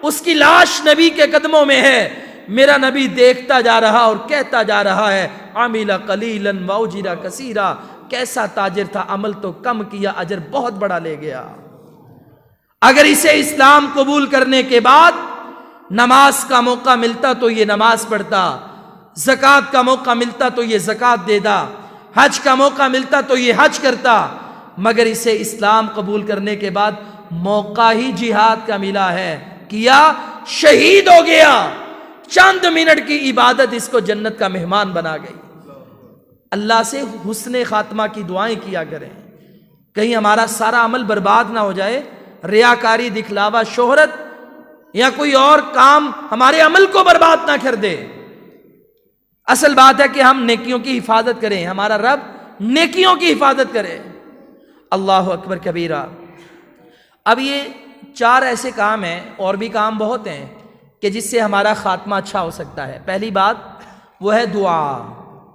اس کی لاش نبی کے قدموں میں ہے۔ میرا نبی دیکھتا جا رہا اور کہتا جا رہا ہے عمل قلیلا واجر کثیرا، کیسا تاجر تھا، عمل تو کم کیا اجر بہت بڑا لے گیا۔ اگر اسے اسلام قبول کرنے کے بعد نماز کا موقع ملتا تو یہ نماز پڑھتا، زکوٰۃ کا موقع ملتا تو یہ زکوٰۃ دیتا، حج کا موقع ملتا تو یہ حج کرتا، مگر اسے اسلام قبول کرنے کے بعد موقع ہی جہاد کا ملا ہے، کیا شہید ہو گیا، چند منٹ کی عبادت اس کو جنت کا مہمان بنا گئی۔ اللہ سے حسن خاتمہ کی دعائیں کیا کریں، کہیں ہمارا سارا عمل برباد نہ ہو جائے۔ ریاکاری، دکھلاوا، شہرت یا کوئی اور کام ہمارے عمل کو برباد نہ کر دے۔ اصل بات ہے کہ ہم نیکیوں کی حفاظت کریں، ہمارا رب نیکیوں کی حفاظت کرے۔ اللہ اکبر کبیرہ۔ اب یہ 4 ایسے کام ہیں، اور بھی کام بہت ہیں کہ جس سے ہمارا خاتمہ اچھا ہو سکتا ہے۔ پہلی بات وہ ہے دعا،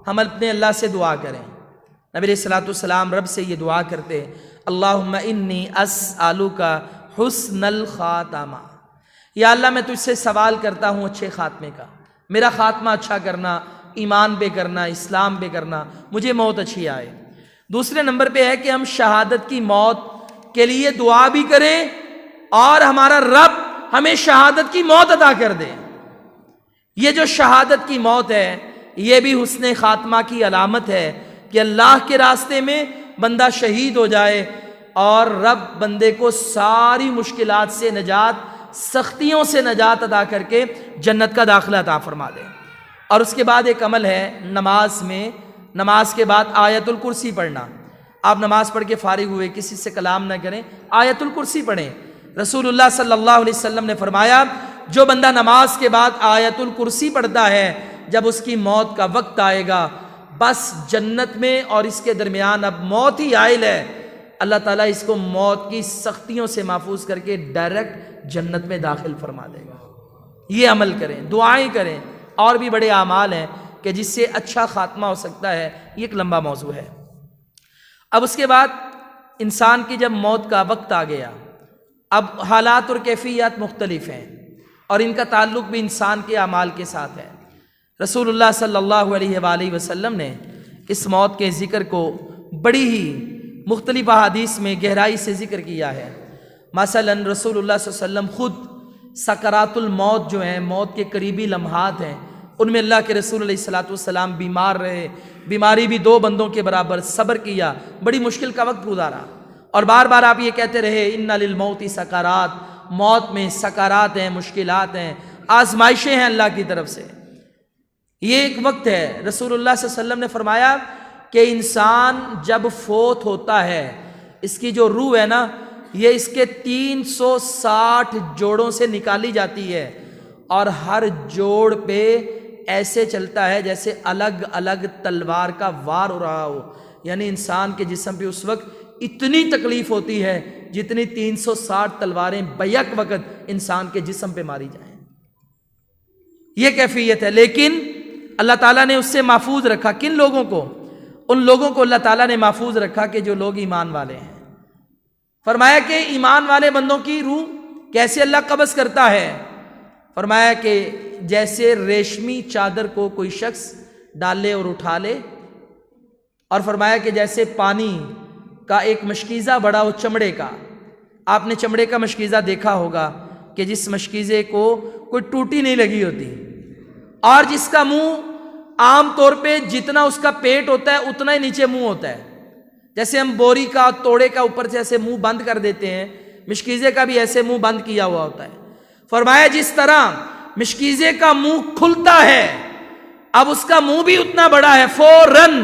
ہم اپنے اللہ سے دعا کریں۔ نبی علیہ الصلوۃ والسلام رب سے یہ دعا کرتے، اللہم انی اسألک حسن الخاتمہ، یا اللہ میں تجھ سے سوال کرتا ہوں اچھے خاتمے کا، میرا خاتمہ اچھا کرنا، ایمان پہ کرنا، اسلام پہ کرنا، مجھے موت اچھی آئے۔ دوسرے نمبر پہ ہے کہ ہم شہادت کی موت کے لیے دعا بھی کریں اور ہمارا رب ہمیں شہادت کی موت عطا کر دے۔ یہ جو شہادت کی موت ہے یہ بھی حسن خاتمہ کی علامت ہے کہ اللہ کے راستے میں بندہ شہید ہو جائے اور رب بندے کو ساری مشکلات سے نجات، سختیوں سے نجات عطا کر کے جنت کا داخلہ عطا فرما دے۔ اور اس کے بعد ایک عمل ہے نماز میں، نماز کے بعد آیت الکرسی پڑھنا۔ آپ نماز پڑھ کے فارغ ہوئے، کسی سے کلام نہ کریں، آیت الکرسی پڑھیں۔ رسول اللہ صلی اللہ علیہ وسلم نے فرمایا جو بندہ نماز کے بعد آیت الکرسی پڑھتا ہے جب اس کی موت کا وقت آئے گا، بس جنت میں اور اس کے درمیان اب موت ہی حائل ہے، اللہ تعالیٰ اس کو موت کی سختیوں سے محفوظ کر کے ڈائریکٹ جنت میں داخل فرما دے گا۔ یہ عمل کریں، دعائیں کریں، اور بھی بڑے اعمال ہیں کہ جس سے اچھا خاتمہ ہو سکتا ہے، یہ ایک لمبا موضوع ہے۔ اب اس کے بعد انسان کی جب موت کا وقت آ گیا، اب حالات اور کیفیات مختلف ہیں اور ان کا تعلق بھی انسان کے اعمال کے ساتھ ہے۔ رسول اللہ صلی اللہ علیہ وآلہ وسلم نے اس موت کے ذکر کو بڑی ہی مختلف احادیث میں گہرائی سے ذکر کیا ہے۔ مثلا رسول اللہ صلی اللہ علیہ وسلم خود سکرات الموت جو ہیں، موت کے قریبی لمحات ہیں، ان میں اللہ کے رسول علیہ الصلوۃ والسلام بیمار رہے، بیماری بھی 2 بندوں کے برابر، صبر کیا، بڑی مشکل کا وقت گزارا، اور بار بار آپ یہ کہتے رہے ان للموت سکرات، موت میں سکرات ہیں، مشکلات ہیں، آزمائشیں ہیں اللہ کی طرف سے۔ یہ ایک وقت ہے، رسول اللہ صلی اللہ علیہ وسلم نے فرمایا کہ انسان جب فوت ہوتا ہے، اس کی جو روح ہے نا، یہ اس کے 360 جوڑوں سے نکالی جاتی ہے، اور ہر جوڑ پہ ایسے چلتا ہے جیسے الگ الگ تلوار کا وار ہو رہا ہو، یعنی انسان کے جسم پہ اس وقت اتنی تکلیف ہوتی ہے جتنی 360 تلواریں بیک وقت انسان کے جسم پہ ماری جائیں۔ یہ کیفیت ہے، لیکن اللہ تعالیٰ نے اس سے محفوظ رکھا۔ کن لوگوں کو؟ ان لوگوں کو اللہ تعالیٰ نے محفوظ رکھا کہ جو لوگ ایمان والے ہیں۔ فرمایا کہ ایمان والے بندوں کی روح کیسے اللہ قبض کرتا ہے؟ فرمایا کہ جیسے ریشمی چادر کو کوئی شخص ڈال لے اور اٹھا لے، اور فرمایا کہ جیسے پانی کا ایک مشکیزہ بڑا ہو چمڑے کا، آپ نے چمڑے کا مشکیزہ دیکھا ہوگا کہ جس مشکیزے کو کوئی ٹوٹی نہیں لگی ہوتی، اور جس کا منہ عام طور پہ جتنا اس کا پیٹ ہوتا ہے اتنا ہی نیچے منہ ہوتا ہے، جیسے ہم بوری کا توڑے کا اوپر سے ایسے منہ بند کر دیتے ہیں، مشکیزے کا بھی ایسے منہ بند کیا ہوا ہوتا ہے۔ فرمایا جس طرح مشکیزے کا منہ کھلتا ہے، اب اس کا منہ بھی اتنا بڑا ہے، فوراً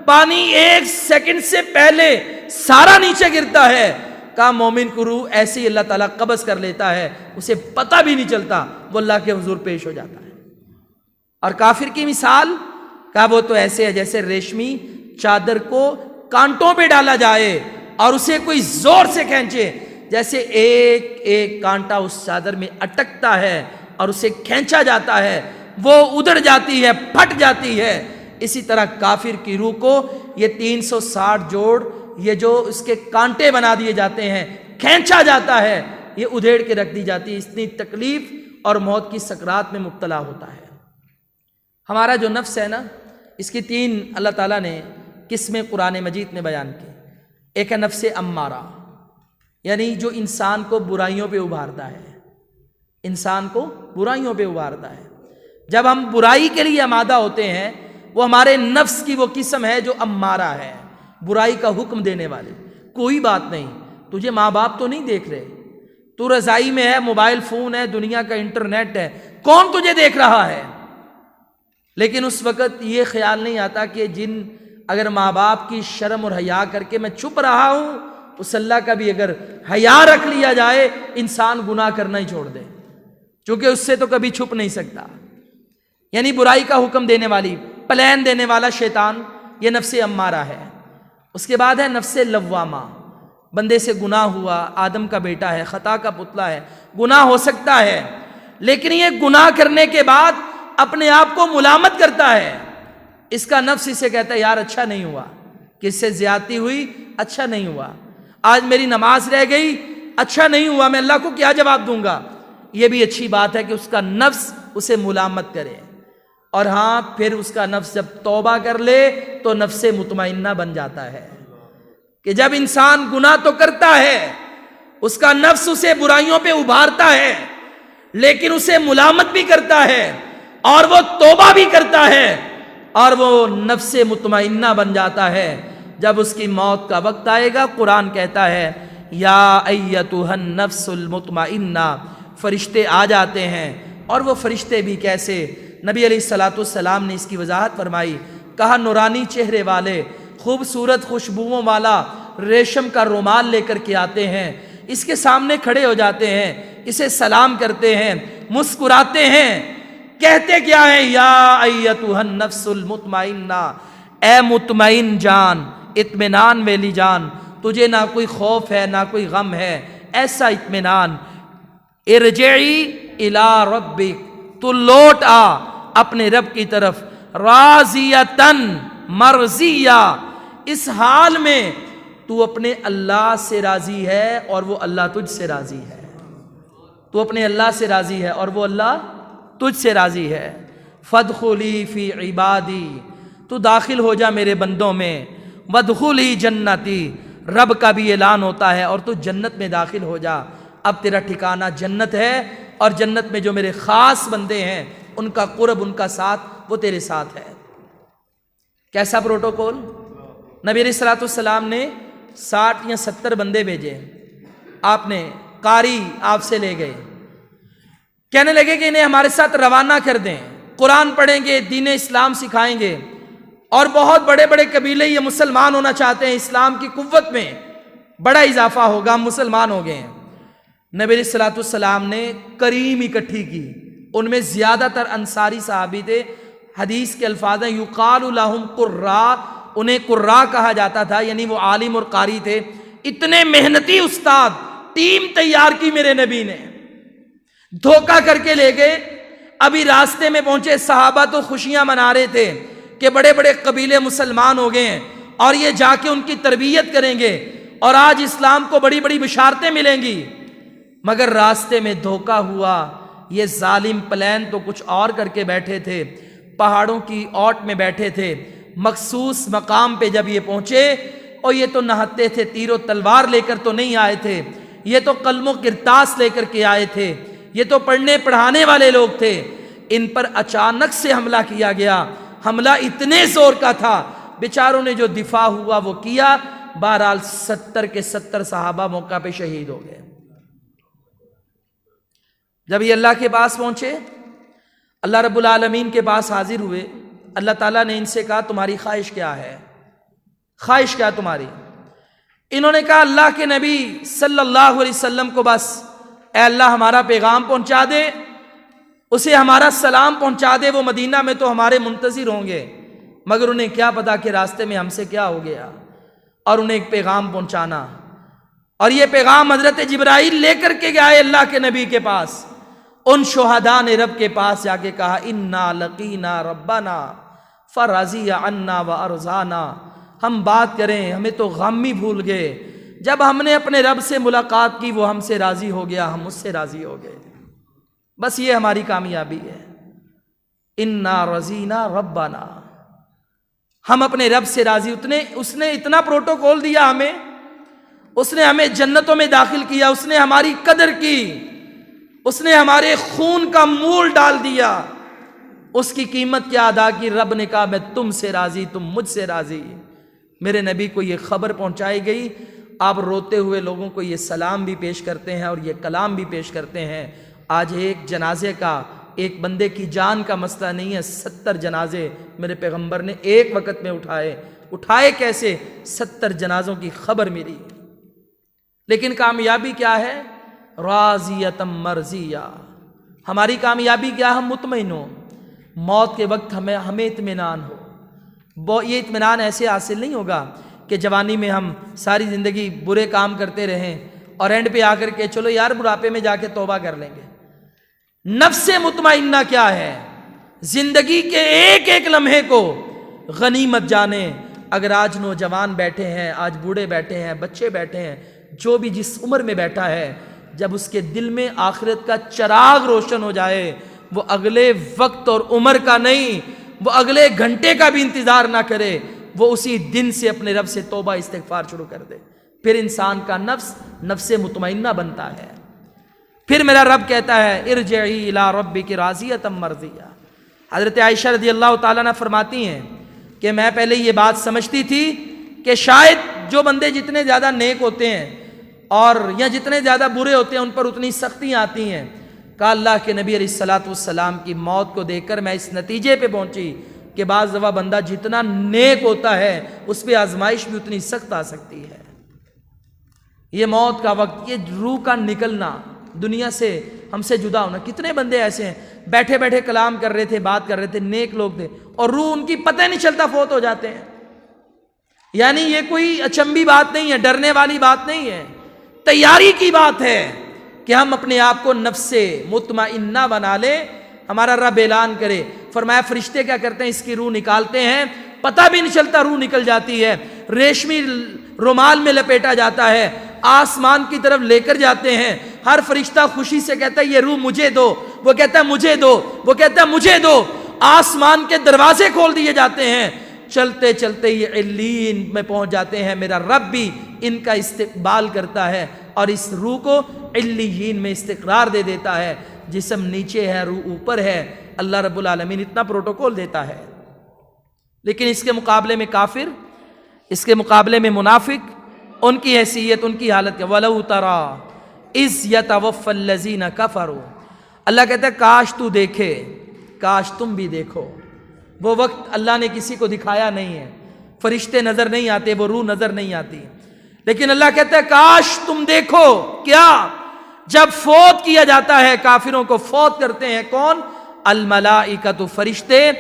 پانی 1 سیکنڈ سے پہلے سارا نیچے گرتا ہے، کا مومن کو روح ایسے ہی اللہ تعالیٰ قبض کر لیتا ہے، اسے پتہ بھی نہیں چلتا، وہ اللہ کے حضور پیش ہو جاتا ہے۔ اور کافر کی مثال کا وہ تو ایسے ہے جیسے ریشمی چادر کو کانٹوں پہ ڈالا جائے اور اسے کوئی زور سے کھینچے، جیسے ایک ایک کانٹا اس چادر میں اٹکتا ہے اور اسے کھینچا جاتا ہے، وہ ادھر جاتی ہے، پھٹ جاتی ہے۔ اسی طرح کافر کی روح کو یہ 360 جوڑ، یہ جو اس کے کانٹے بنا دیے جاتے ہیں، کھینچا جاتا ہے، یہ ادھیڑ کے رکھ دی جاتی ہے، اتنی تکلیف اور موت کی سکرات میں مبتلا ہوتا ہے۔ ہمارا جو نفس ہے نا، اس کی 3 اللہ تعالیٰ نے قسمیں قرآن مجید میں بیان کی۔ ایک ہے نفس امارہ، یعنی جو انسان کو برائیوں پہ ابھارتا ہے، انسان کو برائیوں پہ ابھارتا ہے۔ جب ہم برائی کے لیے آمادہ ہوتے ہیں، وہ ہمارے نفس کی وہ قسم ہے جو امارہ ہے، برائی کا حکم دینے والے۔ کوئی بات نہیں، تجھے ماں باپ تو نہیں دیکھ رہے، تو رضائی میں ہے، موبائل فون ہے، دنیا کا انٹرنیٹ ہے، کون تجھے دیکھ رہا ہے؟ لیکن اس وقت یہ خیال نہیں آتا کہ اگر ماں باپ کی شرم اور حیا کر کے میں چھپ رہا ہوں اس اللہ کا بھی اگر حیا رکھ لیا جائے انسان گناہ کرنا ہی چھوڑ دے، چونکہ اس سے تو کبھی چھپ نہیں سکتا۔ یعنی برائی کا حکم دینے والی، پلان دینے والا شیطان، یہ نفس امارہ ہے۔ اس کے بعد ہے نفس لوامہ، بندے سے گناہ ہوا، آدم کا بیٹا ہے، خطا کا پتلا ہے، گناہ ہو سکتا ہے، لیکن یہ گناہ کرنے کے بعد اپنے آپ کو ملامت کرتا ہے۔ اس کا نفس اسے کہتا ہے یار اچھا نہیں ہوا، کس سے زیادتی ہوئی، اچھا نہیں ہوا، آج میری نماز رہ گئی، اچھا نہیں ہوا، میں اللہ کو کیا جواب دوں گا۔ یہ بھی اچھی بات ہے کہ اس کا نفس اسے ملامت کرے، اور ہاں پھر اس کا نفس جب توبہ کر لے تو نفس مطمئنہ بن جاتا ہے، کہ جب انسان گناہ تو کرتا ہے، اس کا نفس اسے برائیوں پہ ابھارتا ہے، لیکن اسے ملامت بھی کرتا ہے اور وہ توبہ بھی کرتا ہے، اور وہ نفس مطمئنہ بن جاتا ہے۔ جب اس کی موت کا وقت آئے گا، قرآن کہتا ہے یا ایتھا النفس المطمئنہ، فرشتے آ جاتے ہیں، اور وہ فرشتے بھی کیسے؟ نبی علیہ الصلوۃ والسلام نے اس کی وضاحت فرمائی، کہا نورانی چہرے والے، خوبصورت خوشبوؤں والا ریشم کا رومال لے کر کے آتے ہیں، اس کے سامنے کھڑے ہو جاتے ہیں، اسے سلام کرتے ہیں، مسکراتے ہیں، کہتے کیا ہے یا ایتھا النفس المطمئنہ، اے مطمئن جان، اطمینان والی جان، تجھے نہ کوئی خوف ہے نہ کوئی غم ہے، ایسا اطمینان، ارجعی الی ربک، تو لوٹ آ اپنے رب کی طرف، راضیۃً مرضیہ، اس حال میں تو اپنے اللہ سے راضی ہے اور وہ اللہ تجھ سے راضی ہے، تو اپنے اللہ سے راضی ہے اور وہ اللہ تجھ سے راضی ہے۔ فادخلی فی عبادی، تو داخل ہو جا میرے بندوں میں، وادخلی جنتی، رب کا بھی اعلان ہوتا ہے اور تو جنت میں داخل ہو جا، اب تیرا ٹھکانہ جنت ہے، اور جنت میں جو میرے خاص بندے ہیں ان کا قرب، ان کا ساتھ، وہ تیرے ساتھ ہے۔ کیسا پروٹوکول؟ نبی علیہ الصلوۃ والسلام نے 60 یا 70 بندے بھیجے، آپ نے قاری آپ سے لے گئے، کہنے لگے کہ انہیں ہمارے ساتھ روانہ کر دیں، قرآن پڑھیں گے، دین اسلام سکھائیں گے، اور بہت بڑے بڑے قبیلے یہ مسلمان ہونا چاہتے ہیں، اسلام کی قوت میں بڑا اضافہ ہوگا، ہم مسلمان ہو گئے ہیں۔ نبی علیہ الصلوۃ والسلام نے کریم اکٹھی کی، ان میں زیادہ تر انصاری صحابی تھے، حدیث کے الفاظ ہیں یقال لہم قراء، انہیں قراء کہا جاتا تھا، یعنی وہ عالم اور قاری تھے۔ اتنے محنتی استاد، ٹیم تیار کی میرے نبی نے، دھوکہ کر کے لے گئے۔ ابھی راستے میں پہنچے، صحابہ تو خوشیاں منا رہے تھے کہ بڑے بڑے قبیلے مسلمان ہو گئے ہیں اور یہ جا کے ان کی تربیت کریں گے اور آج اسلام کو بڑی بڑی بشارتیں ملیں گی، مگر راستے میں دھوکہ ہوا۔ یہ ظالم پلان تو کچھ اور کر کے بیٹھے تھے، پہاڑوں کی اوٹ میں بیٹھے تھے، مخصوص مقام پہ جب یہ پہنچے، اور یہ تو نہتے تھے، تیر و تلوار لے کر تو نہیں آئے تھے، یہ تو قلم و کرتاس لے کر کے آئے تھے، یہ تو پڑھنے پڑھانے والے لوگ تھے۔ ان پر اچانک سے حملہ کیا گیا، حملہ اتنے زور کا تھا، بیچاروں نے جو دفاع ہوا وہ کیا، بہرحال 70 کے 70 صحابہ موقع پہ شہید ہو گئے۔ جب یہ اللہ کے پاس پہنچے، اللہ رب العالمین کے پاس حاضر ہوئے، اللہ تعالیٰ نے ان سے کہا تمہاری خواہش کیا ہے؟ خواہش کیا تمہاری؟ انہوں نے کہا اللہ کے نبی صلی اللہ علیہ وسلم کو بس اے اللہ ہمارا پیغام پہنچا دے، اسے ہمارا سلام پہنچا دے، وہ مدینہ میں تو ہمارے منتظر ہوں گے۔ مگر انہیں کیا پتا کہ راستے میں ہم سے کیا ہو گیا، اور انہیں ایک پیغام پہنچانا، اور یہ پیغام حضرت جبرائیل لے کر کے گئے اللہ کے نبی کے پاس۔ ان شہداء نے رب کے پاس جا کے کہا انا لقینا ربنا فرضی عنا وارضانا، ہم بات کریں ہمیں تو غم ہی بھول گئے، جب ہم نے اپنے رب سے ملاقات کی وہ ہم سے راضی ہو گیا، ہم اس سے راضی ہو گئے، بس یہ ہماری کامیابی ہے۔ انا رضینا ربنا، ہم اپنے رب سے راضی۔ اس نے اتنا پروٹوکول دیا ہمیں، اس نے ہمیں جنتوں میں داخل کیا، اس نے ہماری قدر کی، اس نے ہمارے خون کا مول ڈال دیا، اس کی قیمت کیا ادا کی؟ رب نے کہا میں تم سے راضی، تم مجھ سے راضی۔ میرے نبی کو یہ خبر پہنچائی گئی، آپ روتے ہوئے لوگوں کو یہ سلام بھی پیش کرتے ہیں اور یہ کلام بھی پیش کرتے ہیں۔ آج ایک جنازے کا، ایک بندے کی جان کا مسئلہ نہیں ہے، 70 جنازے میرے پیغمبر نے ایک وقت میں اٹھائے کیسے؟ 70 جنازوں کی خبر ملی۔ لیکن کامیابی کیا ہے؟ راضیۃ مرضیہ. ہماری کامیابی کیا؟ ہم مطمئن ہوں، موت کے وقت ہمیں اطمینان ہو. یہ اطمینان ایسے حاصل نہیں ہوگا کہ جوانی میں ہم ساری زندگی برے کام کرتے رہیں اور اینڈ پہ آ کر کے چلو یار بڑھاپے میں جا کے توبہ کر لیں گے. نفس مطمئنہ کیا ہے؟ زندگی کے ایک ایک لمحے کو غنیمت جانے. اگر آج نوجوان بیٹھے ہیں، آج بوڑھے بیٹھے ہیں، بچے بیٹھے ہیں، جو بھی جس عمر میں بیٹھا ہے، جب اس کے دل میں آخرت کا چراغ روشن ہو جائے، وہ اگلے وقت اور عمر کا نہیں، وہ اگلے گھنٹے کا بھی انتظار نہ کرے، وہ اسی دن سے اپنے رب سے توبہ استغفار شروع کر دے. پھر انسان کا نفس مطمئنہ بنتا ہے. پھر میرا رب کہتا ہے ارجعی الی ربک راضیۃ مرضیہ. حضرت عائشہ رضی اللہ تعالیٰ عنہ فرماتی ہیں کہ میں پہلے یہ بات سمجھتی تھی کہ شاید جو بندے جتنے زیادہ نیک ہوتے ہیں اور یا جتنے زیادہ برے ہوتے ہیں ان پر اتنی سختیاں آتی ہیں. کہا اللہ کے نبی علیہ الصلوۃ والسلام کی موت کو دیکھ کر میں اس نتیجے پہ پہنچی کہ بعض دفعہ بندہ جتنا نیک ہوتا ہے اس پہ آزمائش بھی اتنی سخت آ سکتی ہے. یہ موت کا وقت، یہ روح کا نکلنا، دنیا سے ہم سے جدا ہونا. کتنے بندے ایسے ہیں بیٹھے بیٹھے کلام کر رہے تھے، بات کر رہے تھے، نیک لوگ تھے، اور روح ان کی پتہ نہیں چلتا فوت ہو جاتے ہیں. یعنی یہ کوئی اچنبھی بات نہیں ہے، ڈرنے والی بات نہیں ہے، تیاری کی بات ہے کہ ہم اپنے آپ کو نفس مطمئنہ بنا لیں. ہمارا رب اعلان کرے، فرمایا فرشتے کیا کرتے ہیں؟ اس کی روح نکالتے ہیں، پتہ بھی نہیں چلتا روح نکل جاتی ہے. ریشمی رومال میں لپیٹا جاتا ہے، آسمان کی طرف لے کر جاتے ہیں. ہر فرشتہ خوشی سے کہتا ہے یہ روح مجھے دو، وہ کہتا ہے مجھے دو، وہ کہتا ہے مجھے دو. آسمان کے دروازے کھول دیے جاتے ہیں. چلتے چلتے یہ علیین میں پہنچ جاتے ہیں. میرا رب بھی ان کا استقبال کرتا ہے اور اس روح کو علیین میں استقرار دے دیتا ہے. جسم نیچے ہے، روح اوپر ہے. اللہ رب العالمین اتنا پروٹوکول دیتا ہے. لیکن اس کے مقابلے میں کافر، اس کے مقابلے میں منافق، ان کی حیثیت، ان کی حالت کیا؟ وَلَوْ تَرَىٰ إِذْ يَتَوَفَّى الَّذِينَ كَفَرُوا. اللہ کہتا ہے کاش تو دیکھے، کاش تم بھی دیکھو. وہ وقت اللہ نے کسی کو دکھایا نہیں ہے، فرشتے نظر نہیں آتے، وہ روح نظر نہیں آتی، لیکن اللہ کہتا ہے کاش تم دیکھو. کیا؟ جب فوت کیا جاتا ہے کافروں کو، فوت کرتے ہیں کون؟ الملائکۃ، فرشتے،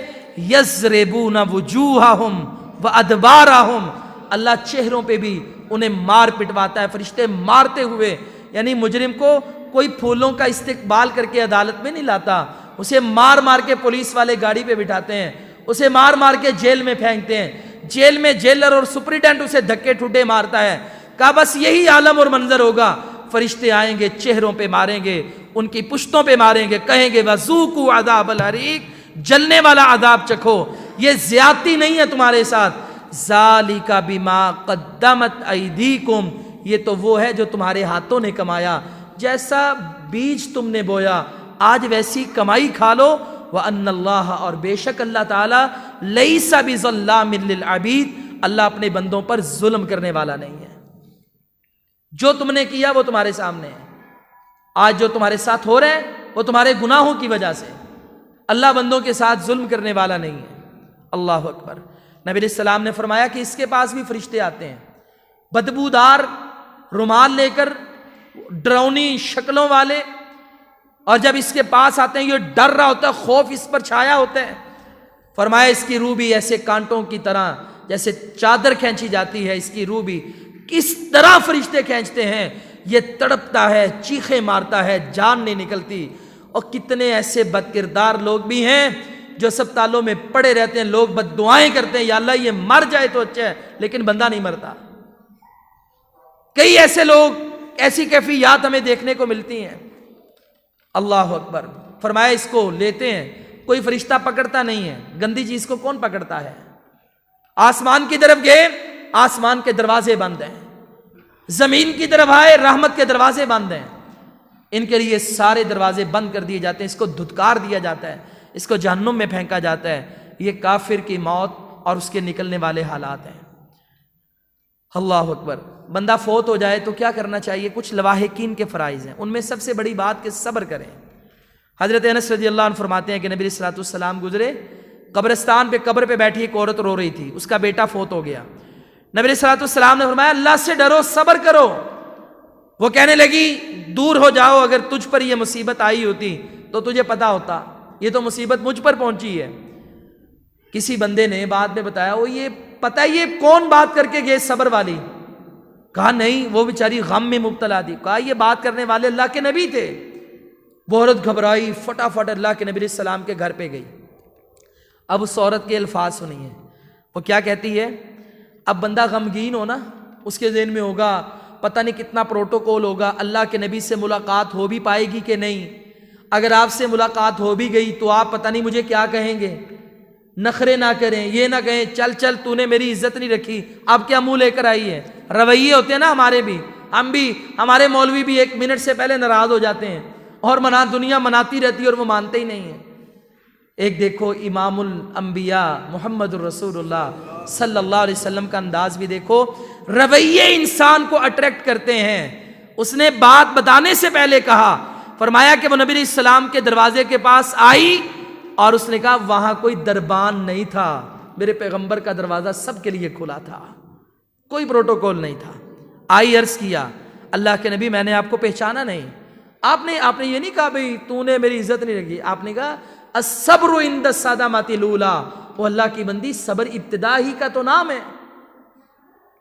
یضربون وجوہہم وادبارہم. اللہ چہروں پہ بھی انہیں مار پٹواتا ہے، فرشتے مارتے ہوئے. یعنی مجرم کو کوئی پھولوں کا استقبال کر کے عدالت میں نہیں لاتا، اسے مار مار کے پولیس والے گاڑی پہ بٹھاتے ہیں، اسے مار مار کے جیل میں پھینکتے ہیں. جیل میں جیلر اور سپریٹینڈنٹ اسے دھکے ٹھوٹے مارتا ہے. کہا بس یہی عالم اور منظر ہوگا. فرشتے آئیں گے، چہروں پہ ماریں گے، ان کی پشتوں پہ ماریں گے، کہیں گے وَذُوقُوا عَذَابَ الْحَرِيقِ، جلنے والا عذاب چکھو. یہ زیادتی نہیں ہے تمہارے ساتھ. ذَلِكَ بِمَا قَدَّمَتْ أَيْدِيكُمْ، یہ تو وہ ہے جو تمہارے ہاتھوں نے کمایا. جیسا بیج تم نے بویا آج ویسی کمائی کھا لو. وَأَنَّ اللَّهَ، اور بے شک اللہ تعالیٰ، لَيْسَ بِظَلَّامٍ لِّلْعَبِيدِ، اللہ اپنے بندوں پر ظلم کرنے والا نہیں ہے. جو تم نے کیا وہ تمہارے سامنے ہے. آج جو تمہارے ساتھ ہو رہے ہیں وہ تمہارے گناہوں کی وجہ سے. اللہ بندوں کے ساتھ ظلم کرنے والا نہیں ہے. اللہ اکبر. نبی علیہ السلام نے فرمایا کہ اس کے پاس بھی فرشتے آتے ہیں، بدبودار رومال لے کر، ڈراؤنی شکلوں والے، اور جب اس کے پاس آتے ہیں یہ ڈر رہا ہوتا ہے، خوف اس پر چھایا ہوتا ہے. فرمایا اس کی روح بھی ایسے کانٹوں کی طرح جیسے چادر کھینچی جاتی ہے، اس کی روح بھی کس طرح فرشتے کھینچتے ہیں. یہ تڑپتا ہے، چیخیں مارتا ہے، جان نہیں نکلتی. اور کتنے ایسے بد کردار لوگ بھی ہیں جو اسپتالوں میں پڑے رہتے ہیں، لوگ بد دعائیں کرتے ہیں یا اللہ یہ مر جائے تو اچھا ہے، لیکن بندہ نہیں مرتا. کئی ایسے لوگ، ایسی کیفیات ہمیں دیکھنے کو ملتی ہیں. اللہ اکبر. فرمایا اس کو لیتے ہیں، کوئی فرشتہ پکڑتا نہیں ہے. گندی چیز کو کون پکڑتا ہے؟ آسمان کی طرف گئے، آسمان کے دروازے بند ہیں. زمین کی طرف آئے، رحمت کے دروازے بند ہیں. ان کے لیے سارے دروازے بند کر دیے جاتے ہیں. اس کو دھتکار دیا جاتا ہے، اس کو جہنم میں پھینکا جاتا ہے. یہ کافر کی موت اور اس کے نکلنے والے حالات ہیں. اللہ اکبر. بندہ فوت ہو جائے تو کیا کرنا چاہیے؟ کچھ لواحقین کے فرائض ہیں. ان میں سب سے بڑی بات کہ صبر کریں. حضرت انس رضی اللہ عنہ فرماتے ہیں کہ نبی صلی اللہ علیہ وسلم گزرے، قبرستان پہ، قبر پہ بیٹھی ایک عورت رو رہی تھی، اس کا بیٹا فوت ہو گیا. نبی صلی اللہ علیہ وسلم نے فرمایا اللہ سے ڈرو، صبر کرو. وہ کہنے لگی دور ہو جاؤ، اگر تجھ پر یہ مصیبت آئی ہوتی تو تجھے پتا ہوتا، یہ تو مصیبت مجھ پر پہنچی ہے۔ کسی بندے نے بعد میں بتایا وہ یہ پتہ یہ کون بات کر کے گئے صبر والی؟ کہا نہیں، وہ بیچاری غم میں مبتلا تھی۔ کہا یہ بات کرنے والے اللہ کے نبی تھے۔ وہ عورت گھبرائی، فٹافٹ اللہ کے نبی علیہ السلام کے گھر پہ گئی۔ اب اس عورت کے الفاظ سنیے، وہ کیا کہتی ہے؟ اب بندہ غمگین ہو نا، اس کے ذہن میں ہوگا پتہ نہیں کتنا پروٹوکول ہوگا، اللہ کے نبی سے ملاقات ہو بھی پائے گی کہ نہیں، اگر آپ سے ملاقات ہو بھی گئی تو آپ پتہ نہیں مجھے کیا کہیں گے، نخرے نہ کریں، یہ نہ کہیں چل چل تو نے میری عزت نہیں رکھی، اب کیا منہ لے کر آئی ہے۔ رویے ہوتے ہیں نا ہمارے بھی، ہمارے مولوی بھی 1 منٹ سے پہلے ناراض ہو جاتے ہیں، اور دنیا مناتی رہتی ہے اور وہ مانتے ہی نہیں ہیں۔ ایک دیکھو امام الانبیاء محمد الرسول اللہ صلی اللہ علیہ وسلم کا انداز بھی دیکھو، رویے انسان کو اٹریکٹ کرتے ہیں۔ اس نے بات بتانے سے پہلے کہا، فرمایا کہ وہ نبی علیہ السلام کے دروازے کے پاس آئی اور اس نے کہا وہاں کوئی دربان نہیں تھا، میرے پیغمبر کا دروازہ سب کے لیے کھلا تھا، کوئی پروٹوکول نہیں تھا۔ آئی عرض کیا اللہ کے نبی میں نے آپ کو پہچانا نہیں۔ آپ نے یہ نہیں کہا بھئی تو نے میری عزت نہیں رکھی، آپ نے کہا الصبر عند الصدمۃ الاولی، وہ اللہ کی بندی صبر ابتدا ہی کا تو نام ہے۔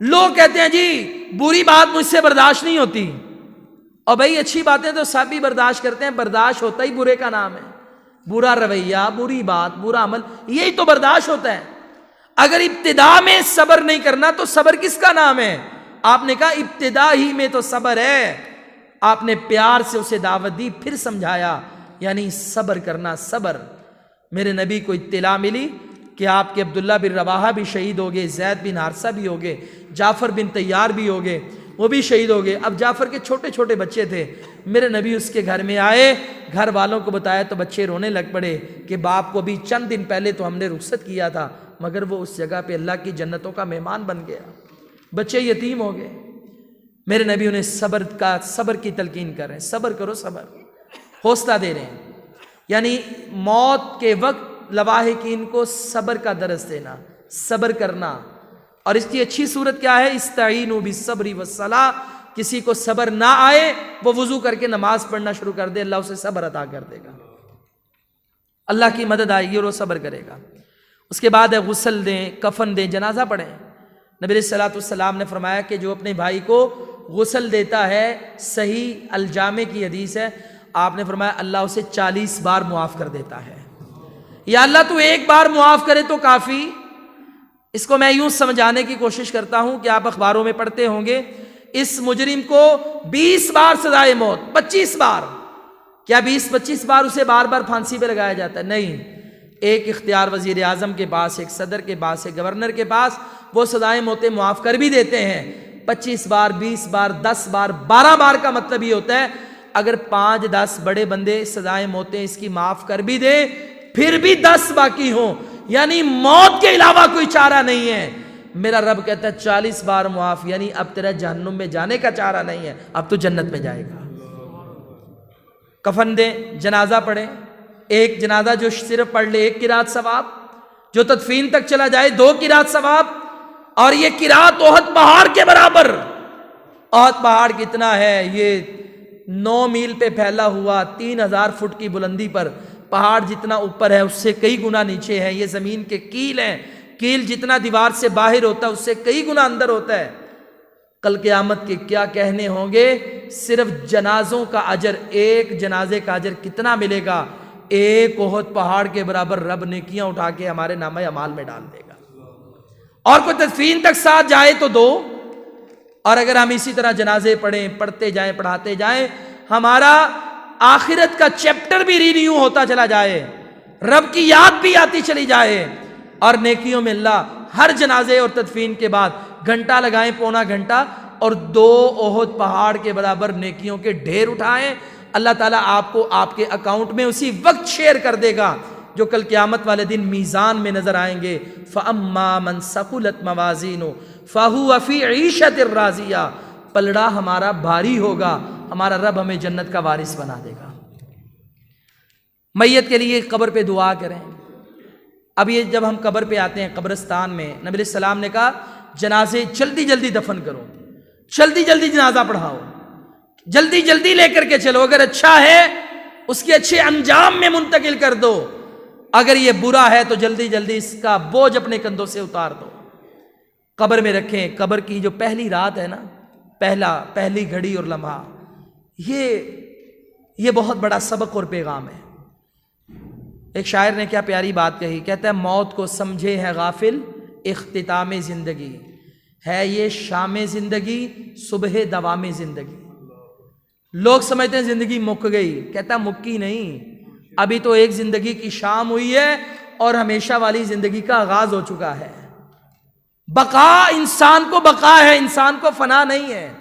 لوگ کہتے ہیں جی بری بات مجھ سے برداشت نہیں ہوتی، اور بھائی اچھی باتیں تو سب بھی برداشت کرتے ہیں، برداشت ہوتا ہی برے کا نام ہے۔ برا رویہ، بری بات، برا عمل، یہی تو برداشت ہوتا ہے۔ اگر ابتدا میں صبر نہیں کرنا تو صبر کس کا نام ہے؟ آپ نے کہا ابتدا ہی میں تو صبر ہے۔ آپ نے پیار سے اسے دعوت دی، پھر سمجھایا یعنی صبر کرنا، صبر۔ میرے نبی کو اطلاع ملی کہ آپ کے عبداللہ بن رواحہ بھی شہید ہو گئے، زید بن حارثہ بھی ہو گئے، جعفر بن طیار بھی ہو گئے، وہ بھی شہید ہو گئے۔ اب جعفر کے چھوٹے چھوٹے بچے تھے، میرے نبی اس کے گھر میں آئے، گھر والوں کو بتایا تو بچے رونے لگ پڑے کہ باپ کو بھی چند دن پہلے تو ہم نے رخصت کیا تھا، مگر وہ اس جگہ پہ اللہ کی جنتوں کا مہمان بن گیا، بچے یتیم ہو گئے۔ میرے نبی انہیں صبر کی تلقین کر رہے ہیں، صبر کرو، صبر، حوصلہ دے رہے ہیں۔ یعنی موت کے وقت لواحقین کو صبر کا درس دینا، صبر کرنا۔ اور اس کی اچھی صورت کیا ہے؟ استعینوا بالصبر والصلاۃ۔ کسی کو صبر نہ آئے وہ وضو کر کے نماز پڑھنا شروع کر دے، اللہ اسے صبر عطا کر دے گا، اللہ کی مدد آئے گی اور وہ صبر کرے گا۔ اس کے بعد غسل دیں، کفن دیں، جنازہ پڑھیں۔ نبی علیہ الصلوۃ والسلام نے فرمایا کہ جو اپنے بھائی کو غسل دیتا ہے، صحیح الجامع کی حدیث ہے، آپ نے فرمایا اللہ اسے 40 بار معاف کر دیتا ہے۔ یا اللہ تو ایک بار معاف کرے تو کافی۔ اس کو میں یوں سمجھانے کی کوشش کرتا ہوں کہ آپ اخباروں میں پڑھتے ہوں گے اس مجرم کو 20 بار سزائے موت، 25 بار، کیا 20-25 بار اسے بار بار پھانسی پہ لگایا جاتا ہے؟ نہیں، ایک اختیار وزیر اعظم کے پاس، ایک صدر کے پاس، ایک گورنر کے پاس، وہ سزائے موتیں معاف کر بھی دیتے ہیں۔ 25 بار، 20 بار، 10 بار، 12 بار کا مطلب یہ ہوتا ہے اگر 5-10 بڑے بندے سزائے موتیں اس کی معاف کر بھی دے پھر بھی 10 باقی ہوں، یعنی موت کے علاوہ کوئی چارہ نہیں ہے۔ میرا رب کہتا ہے 40 بار معاف، یعنی اب تیرا جہنم میں جانے کا چارہ نہیں ہے، اب تو جنت میں جائے گا۔ کفن دیں، جنازہ پڑھیں۔ ایک جنازہ جو صرف پڑھ لے 1 قرات ثواب، جو تدفین تک چلا جائے 2 قرات ثواب، اور یہ قرات احد پہاڑ کے برابر۔ احد پہاڑ کتنا ہے؟ یہ 9 میل پہ پھیلا ہوا، 3000 فٹ کی بلندی پر پہاڑ جتنا اوپر ہے اس سے کئی گنا نیچے ہے۔ یہ زمین کے کیل ہیں، کیل جتنا دیوار سے باہر ہوتا ہے اس سے کئی گنا اندر ہوتا ہے۔ کل قیامت کے کیا کہنے ہوں گے؟ صرف جنازوں کا اجر، ایک جنازے کا اجر کتنا ملے گا؟ 1 احد پہاڑ کے برابر رب نیکیاں اٹھا کے ہمارے نامہ اعمال میں ڈال دے گا۔ اور کوئی تدفین تک ساتھ جائے تو 2، اور اگر ہم اسی طرح جنازے پڑھیں، پڑھتے جائیں، پڑھاتے جائیں، ہمارا آخرت کا چیپٹر بھی رینیو ہوتا چلا جائے، رب کی یاد بھی آتی چلی جائے، اور نیکیوں میں اللہ ہر جنازے اور تدفین کے بعد گھنٹہ لگائیں، پونا گھنٹہ، اور 2 احد پہاڑ کے برابر نیکیوں کے ڈھیر اٹھائیں، اللہ تعالیٰ آپ کو آپ کے اکاؤنٹ میں اسی وقت شیئر کر دے گا جو کل قیامت والے دن میزان میں نظر آئیں گے۔ فَأَمَّا مَنْ ثَقُلَتْ مَوَازِينُهُ فَهُوَ فِي عِيشَةٍ رَاضِيَةٍ، پلڑا ہمارا بھاری ہوگا، ہمارا رب ہمیں جنت کا وارث بنا دے گا۔ میت کے لیے قبر پہ دعا کریں۔ اب یہ جب ہم قبر پہ آتے ہیں قبرستان میں، نبی علیہ السلام نے کہا جنازے جلدی جلدی دفن کرو، جلدی جلدی جنازہ پڑھاؤ، جلدی جلدی لے کر کے چلو، اگر اچھا ہے اس کے اچھے انجام میں منتقل کر دو، اگر یہ برا ہے تو جلدی جلدی اس کا بوجھ اپنے کندھوں سے اتار دو، قبر میں رکھیں۔ قبر کی جو پہلی رات ہے نا، پہلی گھڑی اور لمحہ، یہ بہت بڑا سبق اور پیغام ہے۔ ایک شاعر نے کیا پیاری بات کہی، کہتا ہے موت کو سمجھے ہے غافل اختتام زندگی، ہے یہ شام زندگی صبح دوام زندگی۔ لوگ سمجھتے ہیں زندگی مک گئی، کہتا ہے مکی نہیں، ابھی تو ایک زندگی کی شام ہوئی ہے اور ہمیشہ والی زندگی کا آغاز ہو چکا ہے۔ بقا، انسان کو بقا ہے، انسان کو فنا نہیں ہے۔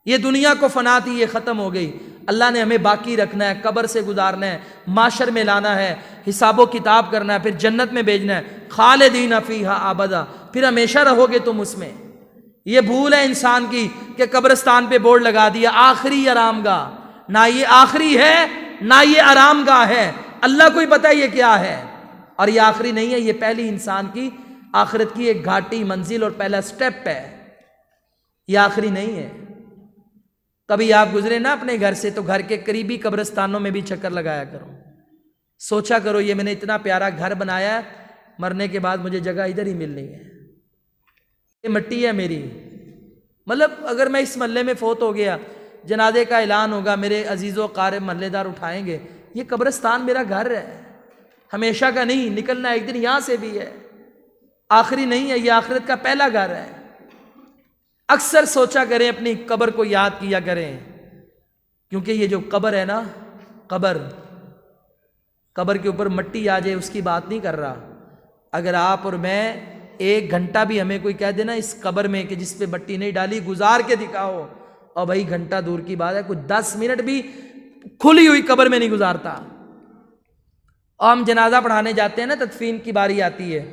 یہ دنیا کو فنا تھی، یہ ختم ہو گئی۔ اللہ نے ہمیں باقی رکھنا ہے، قبر سے گزارنا ہے، معاشر میں لانا ہے، حساب و کتاب کرنا ہے، پھر جنت میں بھیجنا ہے، خالدین فیہا ابدا، پھر ہمیشہ رہو گے تم اس میں۔ یہ بھول ہے انسان کی کہ قبرستان پہ بورڈ لگا دیا آخری آرام گاہ، نہ یہ آخری ہے نہ یہ آرام گاہ ہے، اللہ کو ہی پتہ یہ کیا ہے، اور یہ آخری نہیں ہے، یہ پہلی انسان کی آخرت کی ایک گھاٹی منزل اور پہلا سٹیپ ہے، یہ آخری نہیں ہے۔ کبھی آپ گزرے نا اپنے گھر سے تو گھر کے قریبی قبرستانوں میں بھی چکر لگایا کرو، سوچا کرو یہ میں نے اتنا پیارا گھر بنایا ہے، مرنے کے بعد مجھے جگہ ادھر ہی ملنی ہے، یہ مٹی ہے میری، مطلب اگر میں اس محلے میں فوت ہو گیا، جنازے کا اعلان ہوگا، میرے عزیز و قارب محلے دار اٹھائیں گے، یہ قبرستان میرا گھر ہے، ہمیشہ کا نہیں، نکلنا ایک دن یہاں سے بھی ہے، آخری نہیں ہے، یہ آخرت کا پہلا گھر ہے۔ اکثر سوچا کریں، اپنی قبر کو یاد کیا کریں، کیونکہ یہ جو قبر ہے نا، قبر کے اوپر مٹی آ جائے اس کی بات نہیں کر رہا، اگر آپ اور میں ایک گھنٹہ بھی ہمیں کوئی کہہ دینا اس قبر میں کہ جس پہ مٹی نہیں ڈالی گزار کے دکھاؤ، اور بھائی گھنٹہ دور کی بات ہے، کوئی 10 منٹ بھی کھلی ہوئی قبر میں نہیں گزارتا۔ اور ہم جنازہ پڑھانے جاتے ہیں نا، تدفین کی باری آتی ہے،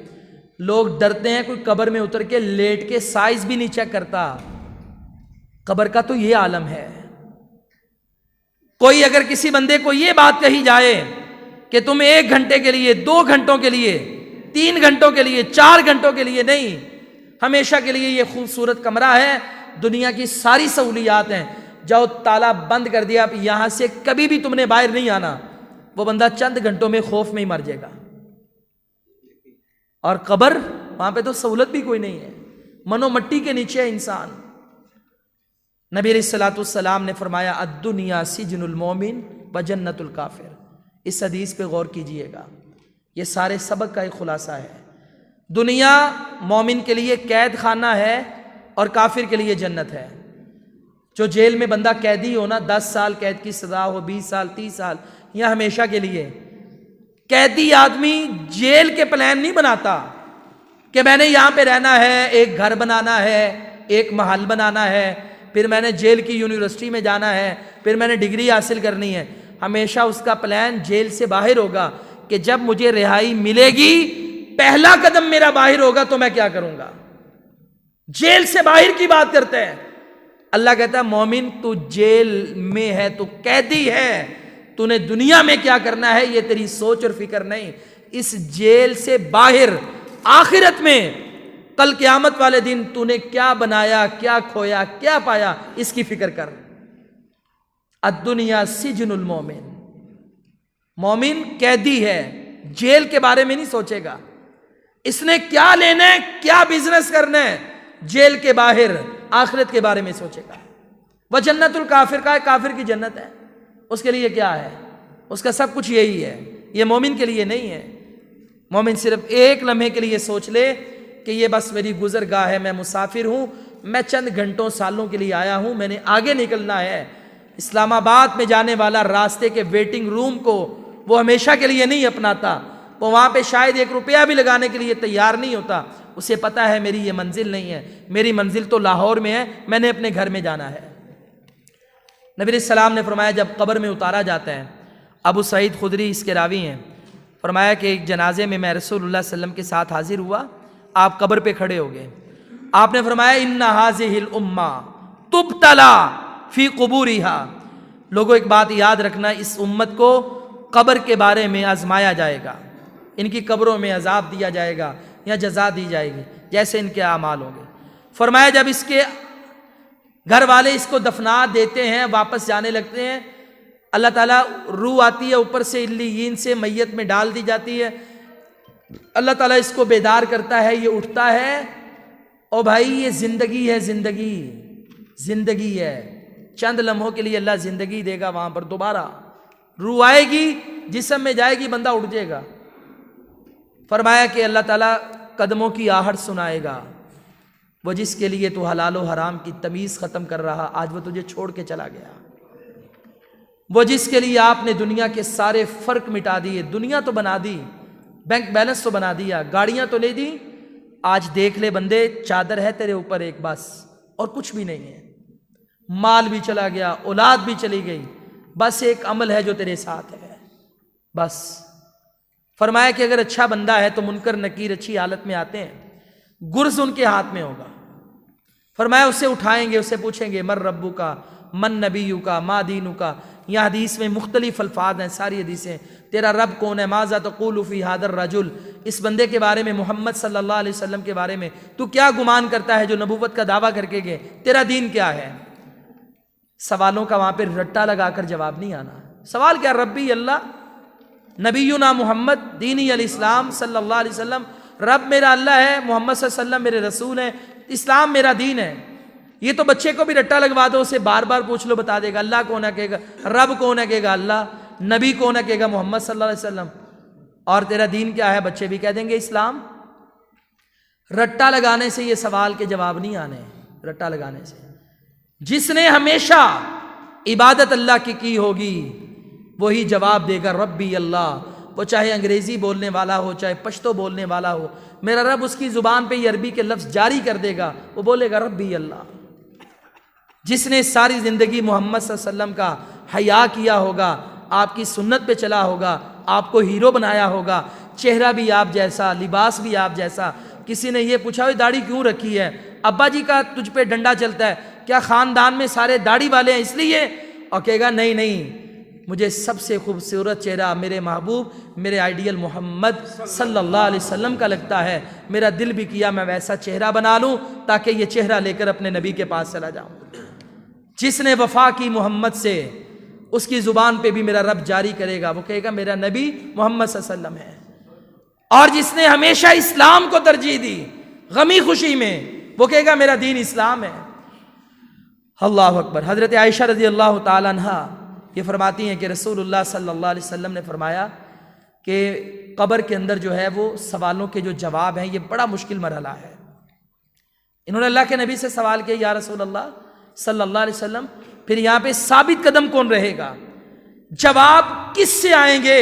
لوگ ڈرتے ہیں، کوئی قبر میں اتر کے لیٹ کے سائز بھی نہیں چیک کرتا۔ قبر کا تو یہ عالم ہے۔ کوئی اگر کسی بندے کو یہ بات کہی جائے کہ تم 1 گھنٹے کے لیے، 2 گھنٹوں کے لیے، 3 گھنٹوں کے لیے، 4 گھنٹوں کے لیے نہیں، ہمیشہ کے لیے یہ خوبصورت کمرہ ہے، دنیا کی ساری سہولیات ہیں، جاؤ تالا بند کر دیا، اب یہاں سے کبھی بھی تم نے باہر نہیں آنا، وہ بندہ چند گھنٹوں میں خوف میں ہی مر جائے گا۔ اور قبر، وہاں پہ تو سہولت بھی کوئی نہیں ہے، منو مٹی کے نیچے ہے انسان۔ نبی علیہ الصلوۃ والسلام نے فرمایا الدنیا سجن المومن و جنت الکافر، اس حدیث پہ غور کیجئے گا، یہ سارے سبق کا ایک خلاصہ ہے۔ دنیا مومن کے لیے قید خانہ ہے اور کافر کے لیے جنت ہے۔ جو جیل میں بندہ قیدی ہو نا، 10 سال قید کی سزا ہو، 20 سال، 30 سال، یا ہمیشہ کے لیے، قیدی آدمی جیل کے پلان نہیں بناتا کہ میں نے یہاں پہ رہنا ہے، ایک گھر بنانا ہے، ایک محل بنانا ہے، پھر میں نے جیل کی یونیورسٹی میں جانا ہے، پھر میں نے ڈگری حاصل کرنی ہے۔ ہمیشہ اس کا پلان جیل سے باہر ہوگا کہ جب مجھے رہائی ملے گی، پہلا قدم میرا باہر ہوگا تو میں کیا کروں گا۔ جیل سے باہر کی بات کرتے ہیں۔ اللہ کہتا ہے مومن تو جیل میں ہے، تو قیدی ہے، تو نے دنیا میں کیا کرنا ہے یہ تیری سوچ اور فکر نہیں، اس جیل سے باہر آخرت میں کل قیامت والے دن تو نے کیا بنایا، کیا کھویا، کیا پایا، اس کی فکر کر۔ الدنیا سجن المومن، مومن قیدی ہے، جیل کے بارے میں نہیں سوچے گا، اس نے کیا لینا ہے، کیا بزنس کرنا ہے، جیل کے باہر آخرت کے بارے میں سوچے گا۔ وہ جنت الکافر کا ہے، کافر کی جنت ہے، اس کے لیے کیا ہے، اس کا سب کچھ یہی ہے، یہ مومن کے لیے نہیں ہے۔ مومن صرف ایک لمحے کے لیے سوچ لے کہ یہ بس میری گزر گاہ ہے، میں مسافر ہوں، میں چند گھنٹوں سالوں کے لیے آیا ہوں، میں نے آگے نکلنا ہے۔ اسلام آباد میں جانے والا راستے کے ویٹنگ روم کو وہ ہمیشہ کے لیے نہیں اپناتا، وہ وہاں پہ شاید 1 روپیہ بھی لگانے کے لیے تیار نہیں ہوتا، اسے پتا ہے میری یہ منزل نہیں ہے، میری منزل تو لاہور میں ہے، میں نے اپنے گھر میں جانا ہے۔ نبی علیہ السلام نے فرمایا جب قبر میں اتارا جاتا ہے، ابو سعید خدری اس کے راوی ہیں، فرمایا کہ ایک جنازے میں میں رسول اللہ صلی اللہ علیہ وسلم کے ساتھ حاضر ہوا، آپ قبر پہ کھڑے ہو گئے، آپ نے فرمایا ان ھذہ الامہ تبتلی فی قبورہا، لوگوں ایک بات یاد رکھنا، اس امت کو قبر کے بارے میں آزمایا جائے گا، ان کی قبروں میں عذاب دیا جائے گا یا جزا دی جائے گی جیسے ان کے اعمال ہوں گے۔ فرمایا جب اس کے گھر والے اس کو دفنا دیتے ہیں، واپس جانے لگتے ہیں، اللہ تعالیٰ روح آتی ہے اوپر سے علیین سے، میت میں ڈال دی جاتی ہے، اللہ تعالیٰ اس کو بیدار کرتا ہے، یہ اٹھتا ہے، او بھائی یہ زندگی ہے، زندگی ہے، چند لمحوں کے لیے اللہ زندگی دے گا، وہاں پر دوبارہ روح آئے گی، جسم میں جائے گی، بندہ اٹھ جائے گا۔ فرمایا کہ اللہ تعالیٰ قدموں کی آہٹ سنائے گا، وہ جس کے لیے تو حلال و حرام کی تمیز ختم کر رہا، آج وہ تجھے چھوڑ کے چلا گیا۔ وہ جس کے لیے آپ نے دنیا کے سارے فرق مٹا دیے، دنیا تو بنا دی، بینک بیلنس تو بنا دیا، گاڑیاں تو لے دی، آج دیکھ لے بندے، چادر ہے تیرے اوپر ایک بس، اور کچھ بھی نہیں ہے، مال بھی چلا گیا، اولاد بھی چلی گئی، بس ایک عمل ہے جو تیرے ساتھ ہے، بس۔ فرمایا کہ اگر اچھا بندہ ہے تو منکر نکیر اچھی حالت میں آتے ہیں، گرز ان کے ہاتھ میں ہوگا۔ فرمایا اسے اٹھائیں گے، اسے پوچھیں گے من ربو کا، من نبیو کا، ما دینو کا۔ یہ حدیث میں مختلف الفاظ ہیں، ساری حدیثیں، تیرا رب کون ہے، ماذا تقول فی ھذا الرجل، اس بندے کے بارے میں، محمد صلی اللہ علیہ وسلم کے بارے میں تو کیا گمان کرتا ہے جو نبوت کا دعویٰ کر کے گئے، تیرا دین کیا ہے؟ سوالوں کا وہاں پہ رٹا لگا کر جواب نہیں آنا۔ سوال کیا؟ ربی اللہ، نبینا محمد، دینی الاسلام صلی اللہ علیہ وسلم، رب میرا اللہ ہے، محمد صلی اللہ علیہ وسلم میرے رسول ہیں، اسلام میرا دین ہے۔ یہ تو بچے کو بھی رٹا لگوا دو، اسے بار بار پوچھ لو، بتا دے گا۔ اللہ کون ہے کہے گا، رب کون ہے کہے گا اللہ، نبی کون ہے کہے گا محمد صلی اللہ علیہ وسلم، اور تیرا دین کیا ہے، بچے بھی کہہ دیں گے اسلام۔ رٹا لگانے سے یہ سوال کے جواب نہیں آنے، رٹا لگانے سے۔ جس نے ہمیشہ عبادت اللہ کی ہوگی وہی جواب دے گا ربی اللہ، وہ چاہے انگریزی بولنے والا ہو، چاہے پشتو بولنے والا ہو، میرا رب اس کی زبان پہ یہ عربی کے لفظ جاری کر دے گا، وہ بولے گا ربی اللہ۔ جس نے ساری زندگی محمد صلی اللہ علیہ وسلم کا حیا کیا ہوگا، آپ کی سنت پہ چلا ہوگا، آپ کو ہیرو بنایا ہوگا، چہرہ بھی آپ جیسا، لباس بھی آپ جیسا۔ کسی نے یہ پوچھا ہوئی داڑھی کیوں رکھی ہے، ابا جی کا تجھ پہ ڈنڈا چلتا ہے، کیا خاندان میں سارے داڑھی والے ہیں اس لیے؟ اور کہے گا نہیں نہیں، مجھے سب سے خوبصورت چہرہ میرے محبوب، میرے آئیڈیل محمد صلی اللہ علیہ وسلم کا لگتا ہے، میرا دل بھی کیا میں ویسا چہرہ بنا لوں تاکہ یہ چہرہ لے کر اپنے نبی کے پاس چلا جاؤں۔ جس نے وفا کی محمد سے، اس کی زبان پہ بھی میرا رب جاری کرے گا، وہ کہے گا میرا نبی محمد صلی اللہ علیہ وسلم ہے۔ اور جس نے ہمیشہ اسلام کو ترجیح دی غمی خوشی میں، وہ کہے گا میرا دین اسلام ہے۔ اللہ اکبر۔ حضرت عائشہ رضی اللہ تعالی عنہ یہ فرماتی ہیں کہ رسول اللہ صلی اللہ علیہ وسلم نے فرمایا کہ قبر کے اندر جو ہے وہ سوالوں کے جو جواب ہیں، یہ بڑا مشکل مرحلہ ہے۔ انہوں نے اللہ کے نبی سے سوال کیا، یا رسول اللہ صلی اللہ علیہ وسلم، پھر یہاں پہ ثابت قدم کون رہے گا، جواب کس سے آئیں گے؟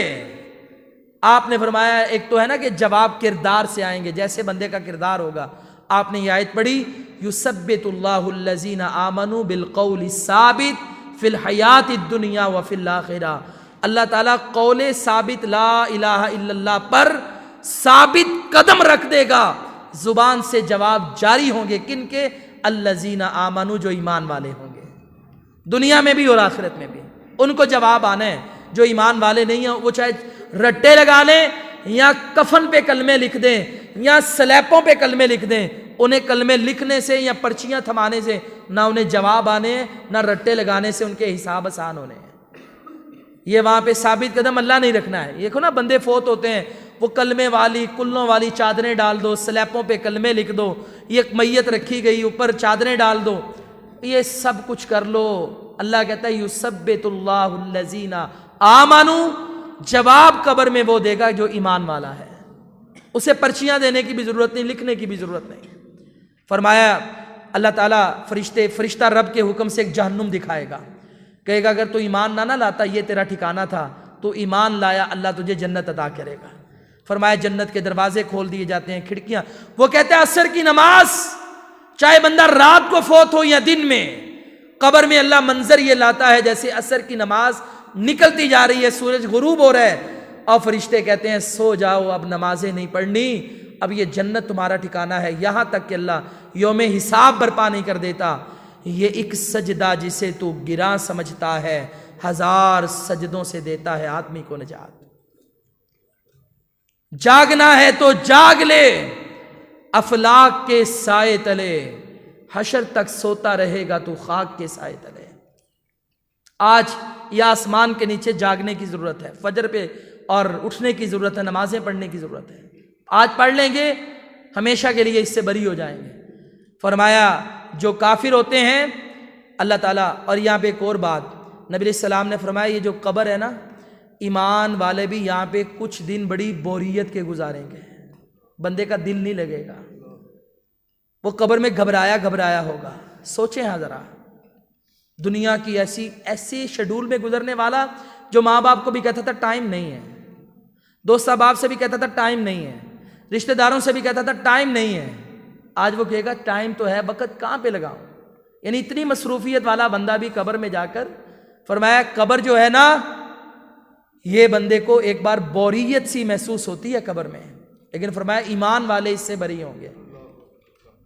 آپ نے فرمایا ایک تو ہے نا کہ جواب کردار سے آئیں گے، جیسے بندے کا کردار ہوگا۔ آپ نے یہ آیت پڑھی، یثبت اللہ الذین آمنوا بالقول الثابت فی الحیات الدنیا وفی الآخرہ۔ اللہ تعالیٰ قول ثابت لا الہ الا اللہ پر ثابت قدم رکھ دے گا، زبان سے جواب جاری ہوں گے، کن کے؟ الذین آمنوا، جو ایمان والے ہوں گے، دنیا میں بھی اور آخرت میں بھی ان کو جواب آنا ہے۔ جو ایمان والے نہیں ہیں وہ چاہے رٹے لگا لیں یا کفن پہ کلمے لکھ دیں یا سلیپوں پہ کلمے لکھ دیں، انہیں کلمے لکھنے سے یا پرچیاں تھمانے سے نہ انہیں جواب آنے ہیں، نہ رٹے لگانے سے ان کے حساب آسان ہونے ہیں۔ یہ وہاں پہ ثابت قدم اللہ نہیں رکھنا ہے۔ دیکھو نا بندے فوت ہوتے ہیں، وہ کلمے والی کلوں والی چادریں ڈال دو، سلیپوں پہ کلمے لکھ دو، یہ میت رکھی گئی اوپر چادریں ڈال دو، یہ سب کچھ کر لو۔ اللہ کہتا ہے یثبت اللہ الذین آمنوا، جواب قبر میں وہ دے گا جو ایمان والا ہے، اسے پرچیاں دینے کی بھی ضرورت نہیں، لکھنے کی بھی ضرورت نہیں۔ فرمایا اللہ تعالیٰ فرشتہ رب کے حکم سے ایک جہنم دکھائے گا، کہے گا اگر تو ایمان نہ لاتا یہ تیرا ٹھکانہ تھا، تو ایمان لایا اللہ تجھے جنت عطا کرے گا۔ فرمایا جنت کے دروازے کھول دیے جاتے ہیں، کھڑکیاں، وہ کہتے ہیں عصر کی نماز، چاہے بندہ رات کو فوت ہو یا دن میں، قبر میں اللہ منظر یہ لاتا ہے جیسے عصر کی نماز نکلتی جا رہی ہے، سورج غروب ہو رہا ہے، اور فرشتے کہتے ہیں سو جاؤ، اب نمازیں نہیں پڑھنی، اب یہ جنت تمہارا ٹھکانہ ہے، یہاں تک کہ اللہ یوم حساب برپا نہیں کر دیتا۔ یہ ایک سجدہ جسے تو گراں سمجھتا ہے، 1000 سجدوں سے دیتا ہے آدمی کو نجات۔ جاگنا ہے تو جاگ لے افلاک کے سائے تلے، حشر تک سوتا رہے گا تو خاک کے سائے تلے۔ آج یہ آسمان کے نیچے جاگنے کی ضرورت ہے، فجر پہ اور اٹھنے کی ضرورت ہے، نمازیں پڑھنے کی ضرورت ہے۔ آج پڑھ لیں گے ہمیشہ کے لیے اس سے بری ہو جائیں گے۔ فرمایا جو کافر ہوتے ہیں اللہ تعالیٰ، اور یہاں پہ ایک اور بات نبی علیہ السلام نے فرمایا، یہ جو قبر ہے نا، ایمان والے بھی یہاں پہ کچھ دن بڑی بوریت کے گزاریں گے، بندے کا دل نہیں لگے گا، وہ قبر میں گھبرایا ہوگا۔ سوچیں ہاں ذرا، دنیا کی ایسی شیڈول میں گزرنے والا جو ماں باپ کو بھی کہتا تھا ٹائم نہیں ہے، دوست احباب سے بھی کہتا تھا ٹائم نہیں ہے، رشتہ داروں سے بھی کہتا تھا ٹائم نہیں ہے، آج وہ کہے گا ٹائم تو ہے، وقت کہاں پہ لگاؤں؟ یعنی اتنی مصروفیت والا بندہ بھی قبر میں جا کر، فرمایا قبر جو ہے نا، یہ بندے کو ایک بار بوریت سی محسوس ہوتی ہے قبر میں، لیکن فرمایا ایمان والے اس سے بری ہوں گے،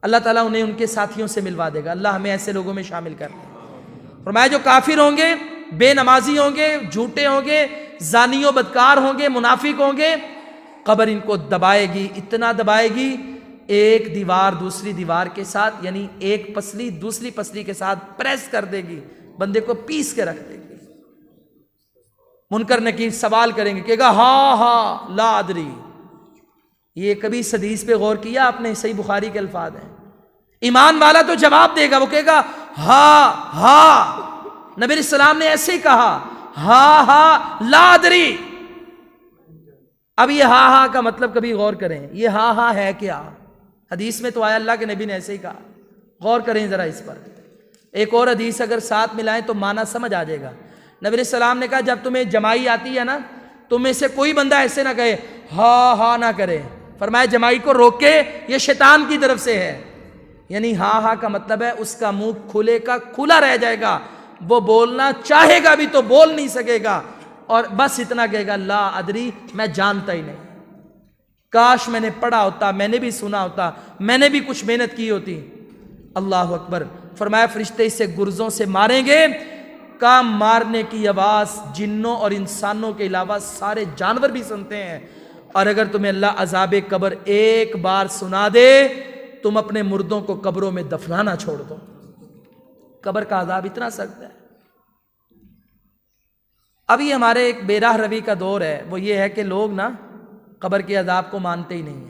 اللہ تعالیٰ انہیں ان کے ساتھیوں سے ملوا دے گا۔ اللہ ہمیں ایسے لوگوں میں شامل کر دے۔ فرمایا جو کافر ہوں گے، بے نمازی ہوں گے، جھوٹے ہوں گے، زانی و بدکار ہوں گے، منافق ہوں گے، قبر ان کو دبائے گی، اتنا دبائے گی، ایک دیوار دوسری دیوار کے ساتھ، یعنی ایک پسلی دوسری پسلی کے ساتھ پریس کر دے گی، بندے کو پیس کے رکھ دے گی۔ منکر نکیر سوال کریں گے، کہے گا ہاں لا ادری۔ یہ کبھی اس حدیث پہ غور کیا آپ نے؟ صحیح بخاری کے الفاظ ہیں۔ ایمان والا تو جواب دے گا، وہ کہے گا ہاں۔ نبی علیہ السلام نے ایسے ہی کہا، ہاں لا ادری۔ اب یہ ہاں کا مطلب کبھی غور کریں، یہ ہاں ہے کیا؟ حدیث میں تو آیا، اللہ کے نبی نے ایسے ہی کہا، غور کریں ذرا اس پر۔ ایک اور حدیث اگر ساتھ ملائیں تو معنی سمجھ آ جائے گا۔ نبی علیہ السلام نے کہا جب تمہیں جمائی آتی ہے نا، تم میں سے کوئی بندہ ایسے نہ کہے ہاں نہ کرے، فرمایا جمائی کو روکے، یہ شیطان کی طرف سے ہے۔ یعنی ہاں کا مطلب ہے اس کا منہ کھلے کا کھلا رہ جائے گا، وہ بولنا چاہے گا بھی تو بول نہیں سکے گا، اور بس اتنا کہے گا لا ادری، میں جانتا ہی نہیں، کاش میں نے پڑھا ہوتا، میں نے بھی سنا ہوتا، میں نے بھی کچھ محنت کی ہوتی۔ اللہ اکبر۔ فرمایا فرشتے اسے گرزوں سے ماریں گے، کام مارنے کی آواز جنوں اور انسانوں کے علاوہ سارے جانور بھی سنتے ہیں، اور اگر تمہیں اللہ عذاب قبر ایک بار سنا دے، تم اپنے مردوں کو قبروں میں دفنانا چھوڑ دو۔ قبر کا عذاب اتنا سخت ہے۔ ابھی ہمارے ایک بے راہ روی کا دور ہے، وہ یہ ہے کہ لوگ نا قبر کے عذاب کو مانتے ہی نہیں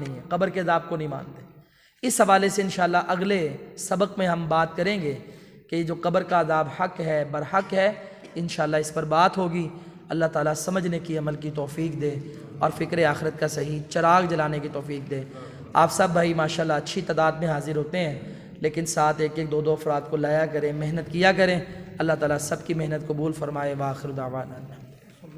ہیں، قبر کے عذاب کو نہیں مانتے۔ اس حوالے سے انشاءاللہ اگلے سبق میں ہم بات کریں گے کہ جو قبر کا عذاب حق ہے، برحق ہے، انشاءاللہ اس پر بات ہوگی۔ اللہ تعالیٰ سمجھنے کی، عمل کی توفیق دے، اور فکر آخرت کا صحیح چراغ جلانے کی توفیق دے۔ آپ سب بھائی ماشاءاللہ اچھی تعداد میں حاضر ہوتے ہیں، لیکن ساتھ ایک دو افراد کو لایا کریں، محنت کیا کریں۔ اللہ تعالیٰ سب کی محنت قبول فرمائے۔ وآخر دعوانا